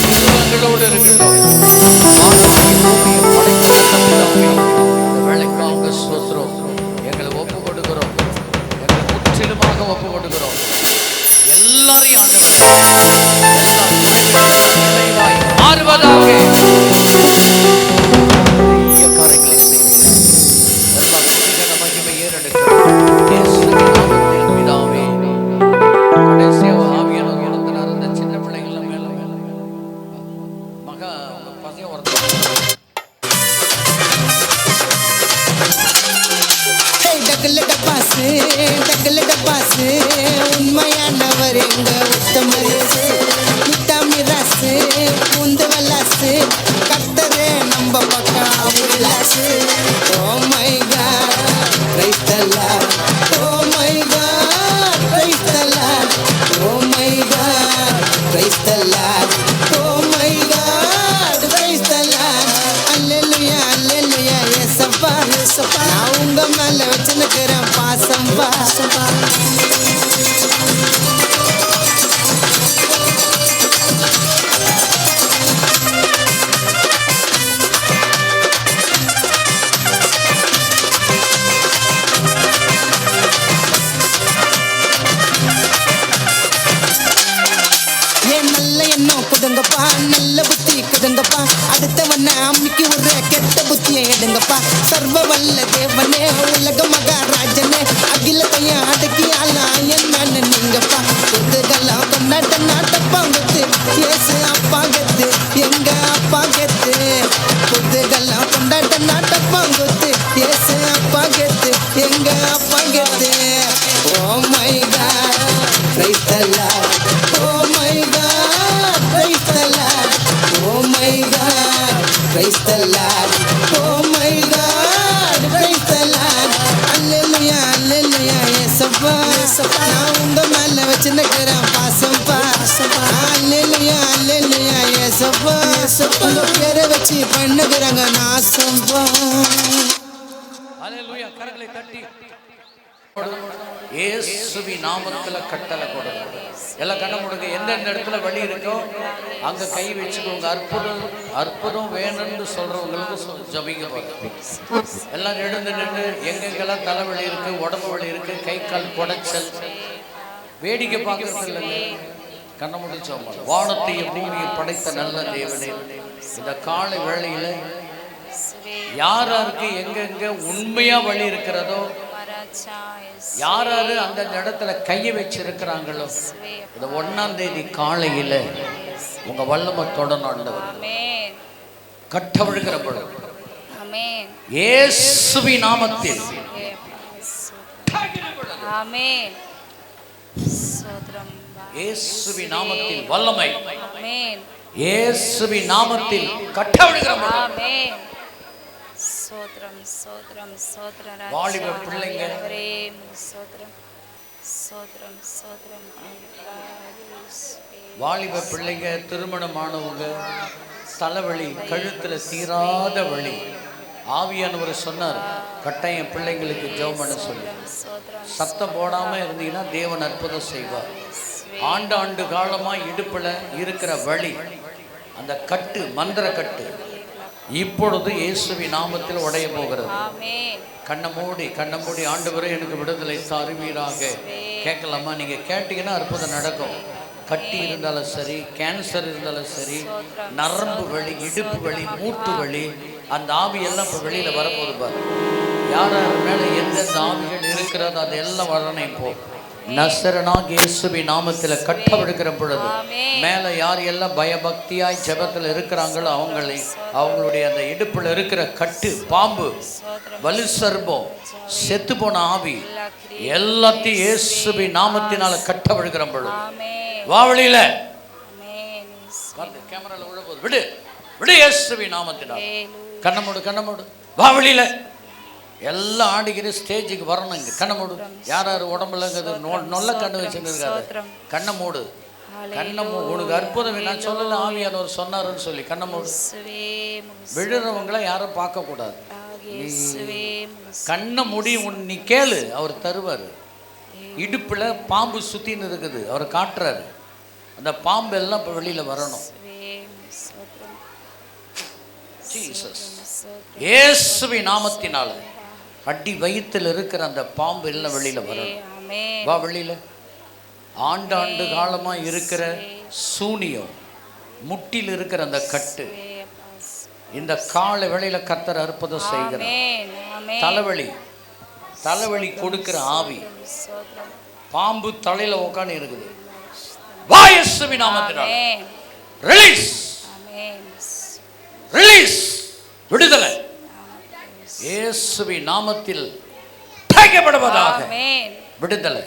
கிருபைகளோடு இருக்கட்டும். வேலைக்காக ஸ்தோத்திரம். எங்களை ஒப்பு கொடுக்கிறோம், எங்களை முற்றிலுமாக ஒப்பு கொடுக்கிறோம். எல்லாரையும் மாறுவதாக காரியங்களை செய்வீர்கள். எல்லா துதிகன மகிமை ஏறெடுக்கிறோம். இயேசுவின் நாமத்தில் பிதாவே. கடைசியாக ஆவியானவர் நடத்தினார். அந்த சின்ன பிள்ளைங்கள மேல மகா உங்க பசங்க ஒருத்தர் உண்மையானவர் எங்க உத்தமரசு முத்தமிரசு முந்து வல்லாசு கர்த்தரே நம்ம பக்கம் உல்லாசு. Oh my God praise the Lord, oh my God praise the Lord, oh my God praise the Lord, oh my God praise the Lord. Hallelujah hallelujah இயேசப்பா இயேசப்பா. நான் உங்க மேல வச்சிருக்கிறேன் பாசம் பாசப்பா. குதுங்கப்பா நல்ல புத்தி குதுங்கப்பா, அடுத்தவன அம்மிக்கு ஒரு கெட்ட புத்தியை எடுங்கப்பா. சர்வ வல்ல தேவனே உலக மகாராஜனே அகிலத்தையும் அடக்கி ஆளாயன் நான் நீங்கப்பா. குதுகலாம் கொண்டாட்ட நாட்டப்பா குத்து இயேசு அப்பா கத்து எங்க அப்பா கத்து. குதுகலாம் கொண்டாட்ட நாட்டப்பா குத்து இயேசு அப்பா கத்து எங்க அப்பா கத்து. Oh my God praise the Lord, oh my God praise the Lord, oh my God, praise the Lord, oh my God, praise the Lord, hallelujah, hallelujah, yesappa, நான் உங்க மேல வச்சிருக்கிறேன் பாசம் பாசம், hallelujah, hallelujah, yesappa, உங்க பேரை வச்சு பண்ணுகிறாங்க நாசம் பா. ஹல்லேலூயா. கரங்களை தட்டி இயேசுவின் நாமத்துல கட்டளை கொடுங்க. எல்லாம் கண்ண முடுங்க. எந்தெந்த இடத்துல வழி இருக்கோ அங்க கை வச்சுக்கோங்க. அற்புதம் அற்புதம் வேணும்னு சொல்றவங்களுக்கு ஜபிங்க போங்க. எல்லாம் எழுந்து நின்று எங்கெங்கெல்லாம் தலைவலி இருக்கு, உடம்பு வலி இருக்கு, கை கால் குடைச்சல், வேடிக்கை பார்க்கறது இல்லைங்க. கண்ண முடிச்சோம். வானத்தையும் பூமியை படைத்த நல்ல தேவனே, இந்த காலை வேளையில யாராருக்கு எங்கெங்க உண்மையா வழி இருக்கிறதோ, யாராரு அந்த இடத்துல கையை வச்சிருக்கிறாங்களோ, இந்த 1ஆம் தேதி காலையில உங்க வல்லமை தொடரணும். கட்டவிழ்கிற பொழுது இயேசுவின் நாமத்தில் இயேசுவின் நாமத்தில் வல்லமை, இயேசுவின் நாமத்தில் கட்டவிழ்கிற பொழுது சோத்ரம் சோத்ரம் சோத்ரம் வாலிப பிள்ளைங்க சோத்ரம் சோத்ரம் சோத்ரம் வாலிப பிள்ளைங்க, திருமணமானவங்க, தலைவலி, கழுத்துல தீராத வலி, ஆவியானவர் சொன்னார் கட்டாயம் பிள்ளைங்களுக்கு ஜெபம் பண்ண சொல்லி. சத்தம் போடாம இருந்தீங்கன்னா தேவன் அற்புதம் செய்வார். ஆண்டாண்டு காலமா இடுப்புல இருக்கிற வலி, அந்த கட்டு, மந்திர கட்டு இப்பொழுது இயேசுவின் நாமத்தில் உடைய போகிறது. கண்ணை மூடி ஆண்டவரே எனக்கு விடுதலை தருவீராக கேட்கலாமா? நீங்க கேட்டீங்கன்னா அற்புதம் நடக்கும். கட்டி இருந்தாலும் சரி, கேன்சர் இருந்தாலும் சரி, நரம்பு வலி, இடுப்பு வலி, மூட்டு வலி, அந்த ஆவியெல்லாம் இப்போ வெளியில வரப்போது பாரு. யார் மேல எந்தெந்த ஆவிகள் இருக்கிறதோ அதெல்லாம் வரணும். இப்போ நசரனாக இயேசுவின் நாமத்தில் கட்டவிடுக்கிற பொழுது மேலே யார் எல்லாம் பயபக்தியாய் ஜெபத்தில் இருக்கிறாங்களோ அவங்களுடைய அந்த இடுப்பில் இருக்கிற கட்டு, பாம்பு, வலு சர்பம், செத்து போன ஆவி எல்லாத்தையும் இயேசுவின் நாமத்தினால கட்டவிடுக்கிற பொழுது வாவளியில கேமரால விழப்போது விடு விடு இயேசுவின் நாமத்தினால். கண்ணமோடு வாவளியில எல்லாம் ஆடிக்கிற ஸ்டேஜுக்கு வரணும். இங்கே கண்ணை மூடு. யார் உடம்புல நொல்ல கண்ணு வச்சுன்னு இருக்காது, கண்ணை மூடு. கண்ணமோ உனக்கு அற்புதம் நான் சொல்லல, ஆவியானவர் சொன்னாருன்னு சொல்லி கண்ணமோடு. விழுறவங்களை யாரும் பார்க்க கூடாது. கண்ணை மூடி நீ கேளு, அவர் தருவார். இடுப்புல பாம்பு சுத்தின்னு இருக்குது, அவர் காட்டுறாரு. அந்த பாம்பு எல்லாம் இப்போ வெளியில வரணும். இயேசுவின் நாமத்தினால அடி வயிற்றில் இருக்கிற அந்த பாம்பு எல்லாம் வெளியில வரணும். வா வெளியில. ஆண்டாண்டு காலமா இருக்கிற சூனியம், முட்டில் இருக்கிற அந்த கட்டு, இந்த கால வேளையில கர்த்தர் அற்புதம் செய்கிறார். தலைவலி கொடுக்கிற ஆவி, பாம்பு தலையில உட்கார்ந்து இருக்குது. வா இயேசுவின் நாமத்தினால ரிலீஸ், ரிலீஸ், விடுதலை இயேசுவின் நாமத்தில் தைக்கப்படுவதாக. விடுதலை.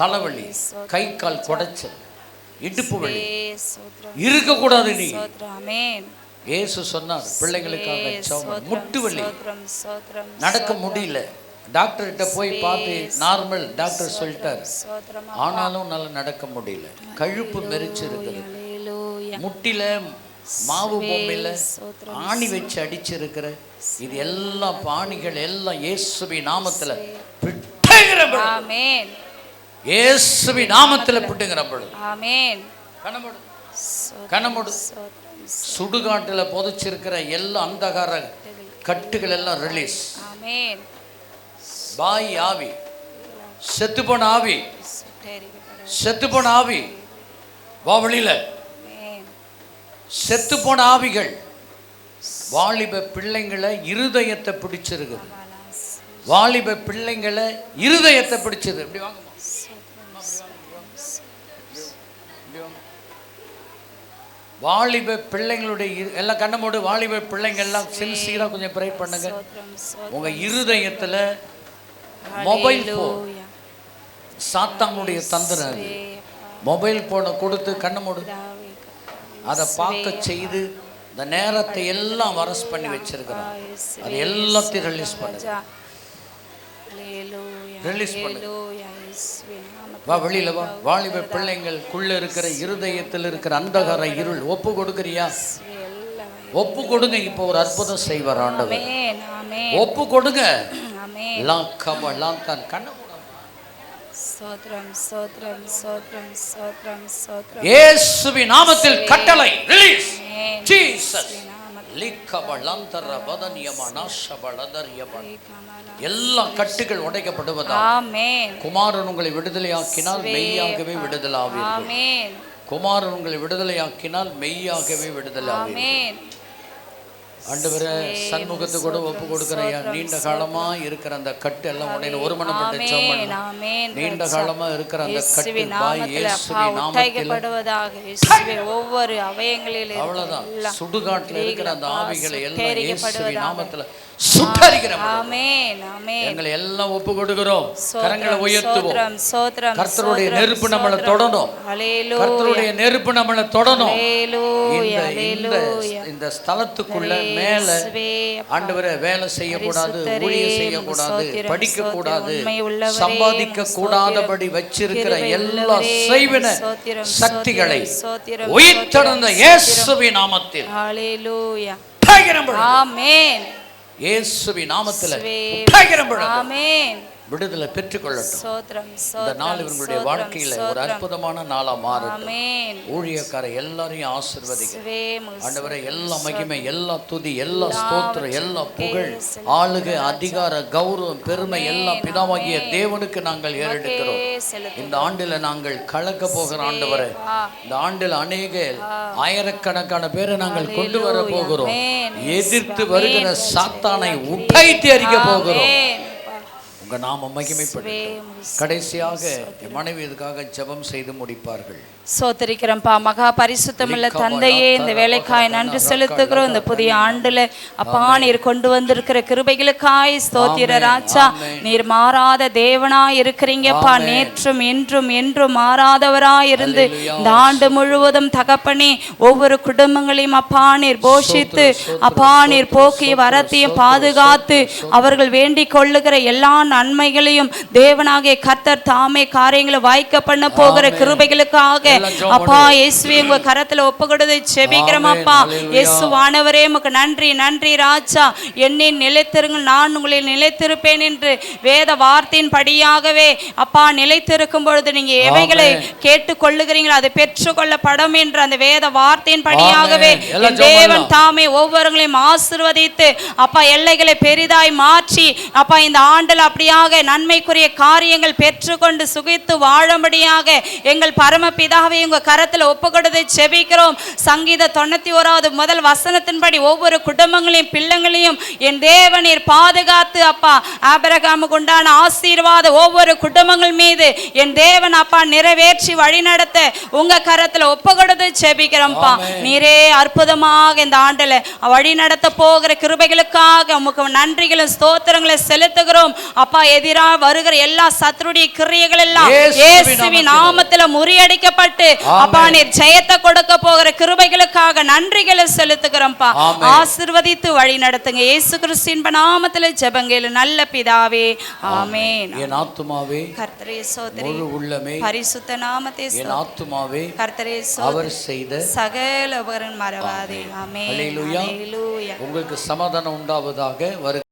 தலைவலி, கை கால் குடைச்சல், இடுப்பு வலி இருக்க கூடாது. நீ இயேசு சொன்னார் பிள்ளைகளுக்காக. முட்டு வலி, நடக்க முடியல, டாக்டர் கிட்ட போய் பார்த்து நார்மல் டாக்டர் சொல்லிட்டார், ஆனாலும் நல்லா நடக்க முடியல. கழுப்பு மெரிச்சு இருக்குது, முட்டில மாவு பொம்மையில ஆணி வச்சு அடிச்சிருக்கிற இது எல்லாம் பாணிகள் எல்லாம் இயேசுவின் நாமத்துல இயேசுவின் நாமத்துல பிட்டுங்கிறப்படும். கண்ணமோடு. சுடுகாட்டுல புதைச்சிருக்கிற எல்லா அந்தகார கட்டுகள் எல்லாம் ரிலீஸ். பாய் ஆவி, செத்துப்போன ஆவி, செத்துப்போன ஆவி வா வெளியில. செத்துப்போன ஆவிகள் வாலிப பிள்ளைங்களை இருதயத்தை பிடிச்சிருக்கு. வாலிப பிள்ளைங்களை இருதயத்தை பிடிச்சது. இப்படி வாங்க. வாலிப பிள்ளைங்களுடைய எல்லாம் கண்ணமோடு. வாலிப பிள்ளைங்க எல்லாம் சின்சியரா கொஞ்சம் ப்ரே பண்ணுங்க. உங்க இருதயத்துல மொபைல் போன், சாத்தானுடைய தந்திரம், மொபைல் போனை கொடுத்து கண்ணமோடு அதை பார்க்க செய்து இந்த நேரத்தை எல்லாம் அரஸ்ட் பண்ணி வச்சிருக்கிறோம். அது எல்லாத்தையும் ரிலீஸ் பண்ணுங்க, ரிலீஸ் பண்ணுங்க. வா வெளியில வா. வாலிப பிள்ளைங்களுக்குள்ள இருக்கிற இருதயத்தில் இருக்கிற அந்தகார இருள் ஒப்பு கொடுக்கறியா? ஒப்பு கொடுங்க. இப்போ ஒரு அற்புதம் செய்வார் ஆண்டவர். ஒப்பு கொடுங்க. இயேசுவின் நாமத்தில் கட்டளை ரிலீஸ். ஜீசஸ் எல்லா கட்டுகள் உடைக்கப்படுவதா. குமாரன் உங்களை விடுதலையாக்கினால் மெய்யாகவே விடுதலாவீர்கள். குமாரன் உங்களை விடுதலையாக்கினால் மெய்யாகவே விடுதலாவீர்கள். ஆண்டவரே சண்முகத்து கூட ஒப்பு கொடுக்குறையா. நீண்ட காலமா இருக்கிற அந்த கட்டு எல்லாம் உடையில ஒரு மனம் பட்டு ஜெபம் பண்ணுங்க. நீண்ட காலமா இருக்கிற அந்த கட்டு பாய் இயேசுவின் நாமத்தில் ஒவ்வொரு அவயங்களில் அவ்வளவுதான். சுடுகாட்டில் இருக்கிற அந்த ஆவிகளை எல்லாம் இயேசுவின் நாமத்தில் சுட்டரிக்கிறோம். ஆமென், ஆமென். எங்களை எல்லாம் ஒப்பு கொடுக்கிறோம். கரங்களை உயர்த்துவோம். கர்த்தருடைய நெருப்பு நம்மளை தொடணும். கர்த்தருடைய நெருப்பு நம்மளை தொடணும். இந்த ஸ்தலத்துக்குள்ள மேல ஆண்டவரே வேலை செய்யக்கூடாது, ஊழியம் செய்யக்கூடாது, படிக்க கூடாது, சம்பாதிக்க கூடாதபடி வச்சிருக்கிற எல்லா செய்வின சக்திகளை உயிர்த்தெழுந்த இயேசுவின் நாமத்தில் ஆமென். இயேசுவின் நாமத்தில் ஆமென். விடுதலை பெற்றுக்கொள்ளட்டும். இந்த நாள் இவங்களுடைய வாழ்க்கையில ஒரு அற்புதமான நாளா மாறட்டும். ஊழியக்கார எல்லாரையும் ஆசீர்வதிங்க ஆண்டவரே. எல்லா மகிமை, எல்லா துதி, எல்லா ஸ்தோத்திரம், எல்லா புகழ், ஆளுகை, அதிகார, கௌரவம், பெருமை எல்லாம் பிதாவாகிய தேவனுக்கு நாங்கள் ஏறெடுக்கிறோம். இந்த ஆண்டில நாங்கள் கலக்க போகிற ஆண்டவரே, இந்த ஆண்டில் அநேக ஆயிரக்கணக்கான பேரை நாங்கள் கொண்டு வர போகிறோம். எதிர்த்து வருகிற சாத்தானை உடைத்து எறிய போகிறோம். உங்க நாம மகிமைப்படும். கடைசியாக மனைவி இதுக்காக ஜெபம் செய்து முடிப்பார்கள். சோதரிக்கிறோம்ப்பா. மகா பரிசுத்தமுள்ள தந்தையே, இந்த வேலைக்காய் நன்றி செலுத்துகிறோம். இந்த புதிய ஆண்டுல அப்பா நீர் கொண்டு வந்திருக்கிற கிருபைகளுக்காய் ஸ்தோத்திர ராஜா. நீர் மாறாத தேவனாய் இருக்கிறீங்கப்பா. நேற்றும் இன்றும் என்றும் மாறாதவராய் இருந்து இந்த ஆண்டு முழுவதும் தகப்பனே ஒவ்வொரு குடும்பங்களையும் அப்பா நீர் போஷித்து அப்பா நீர் போக்கி வரத்தையும் பாதுகாத்து அவர்கள் வேண்டிக் கொள்ளுகிற எல்லா நன்மைகளையும் தேவனாகிய கர்த்தர் தாமே காரியங்களை வாய்க்க பண்ண போகிற கிருபைகளுக்காக அப்பா இயேசுவே உங்க கரத்துல ஒப்பு கொடுத்து செபிக்கிறோம் அப்பா. இயேசுவானவரே உமக்கு நன்றி நன்றி ராஜா. என்னை நிலைத்திருங்கள் நான் உங்களில் நிலைத்திருப்பேன் என்று வேத வார்த்தையின் படியாகவே அப்பா நிலைத்திருக்கும் பொழுது நீங்க எவைகளை கேட்டுக் கொள்ளுகிறீங்களோ அதை பெற்றுக்கொள்ளப்படும் என்று அந்த வேத வார்த்தையின் படியாகவே தேவன் தாமே ஒவ்வொருவர்களையும் ஆசீர்வதித்து அப்பா எல்லைகளை பெரிதாய் மாற்றி அப்பா இந்த ஆண்டில் அப்படியாக நன்மைக்குரிய காரியங்கள் பெற்றுக்கொண்டு சுகித்து வாழும்படியாக எங்கள் பரமபிதாவை உங்க கரத்தில் ஒப்பு கொடுத்து செபிக்கிறோம். சங்கீத 91வது முதல் வசனத்தின்படி ஒவ்வொரு குடும்பங்களையும் பிள்ளைங்களையும் என் தேவனீர் பாதுகாத்து அப்பா ஆபிரகாமுக்கு உண்டான ஆசீர்வாத ஒவ்வொரு குடும்பங்கள் மீது என் தேவன் அப்பா நிறைவேற்றி வழிநடத்த உங்க கரத்துல ஒப்பு கொடுத்து செபிக்கிறோம்ப்பா. நீரே அற்புதமாக இந்த ஆண்டுல வழி நடத்த போகிற கிருபைகளுக்காக உமக்கு நன்றிகளும் ஸ்தோத்திரங்களை செலுத்துகிறோம் அப்பா. எதிராக வருகிற எல்லா சத்துருடைய கிரியைகள் எல்லாம் இயேசுவின் நாமத்துல முறியடிக்கப்பட்டு அப்பா நீர் ஜெயத்தை கொடுக்க போகிற கிருபைகளுக்காக நன்றிகளை செலுத்துகிறோம்ப்பா. ஆசீர்வதித்து வழி நடத்துங்க இயேசு கிறிஸ்துவின் நாமத்துல ஜெபங்கள் நல்ல பிதாவே ஆமென். என் ஆத்துமாவே கர்த்தரே ஸ்தோத்திரி, முழு உள்ளமே பரிசுத்த நாமத்தை என் ஆத்துமாவே கர்த்தரே அவர் செய்த சகல உபகாரம் மறவாதே. ஆமென். அல்லேலூயா. அல்லேலூயா. உங்களுக்கு சமாதானம் உண்டாவதாக.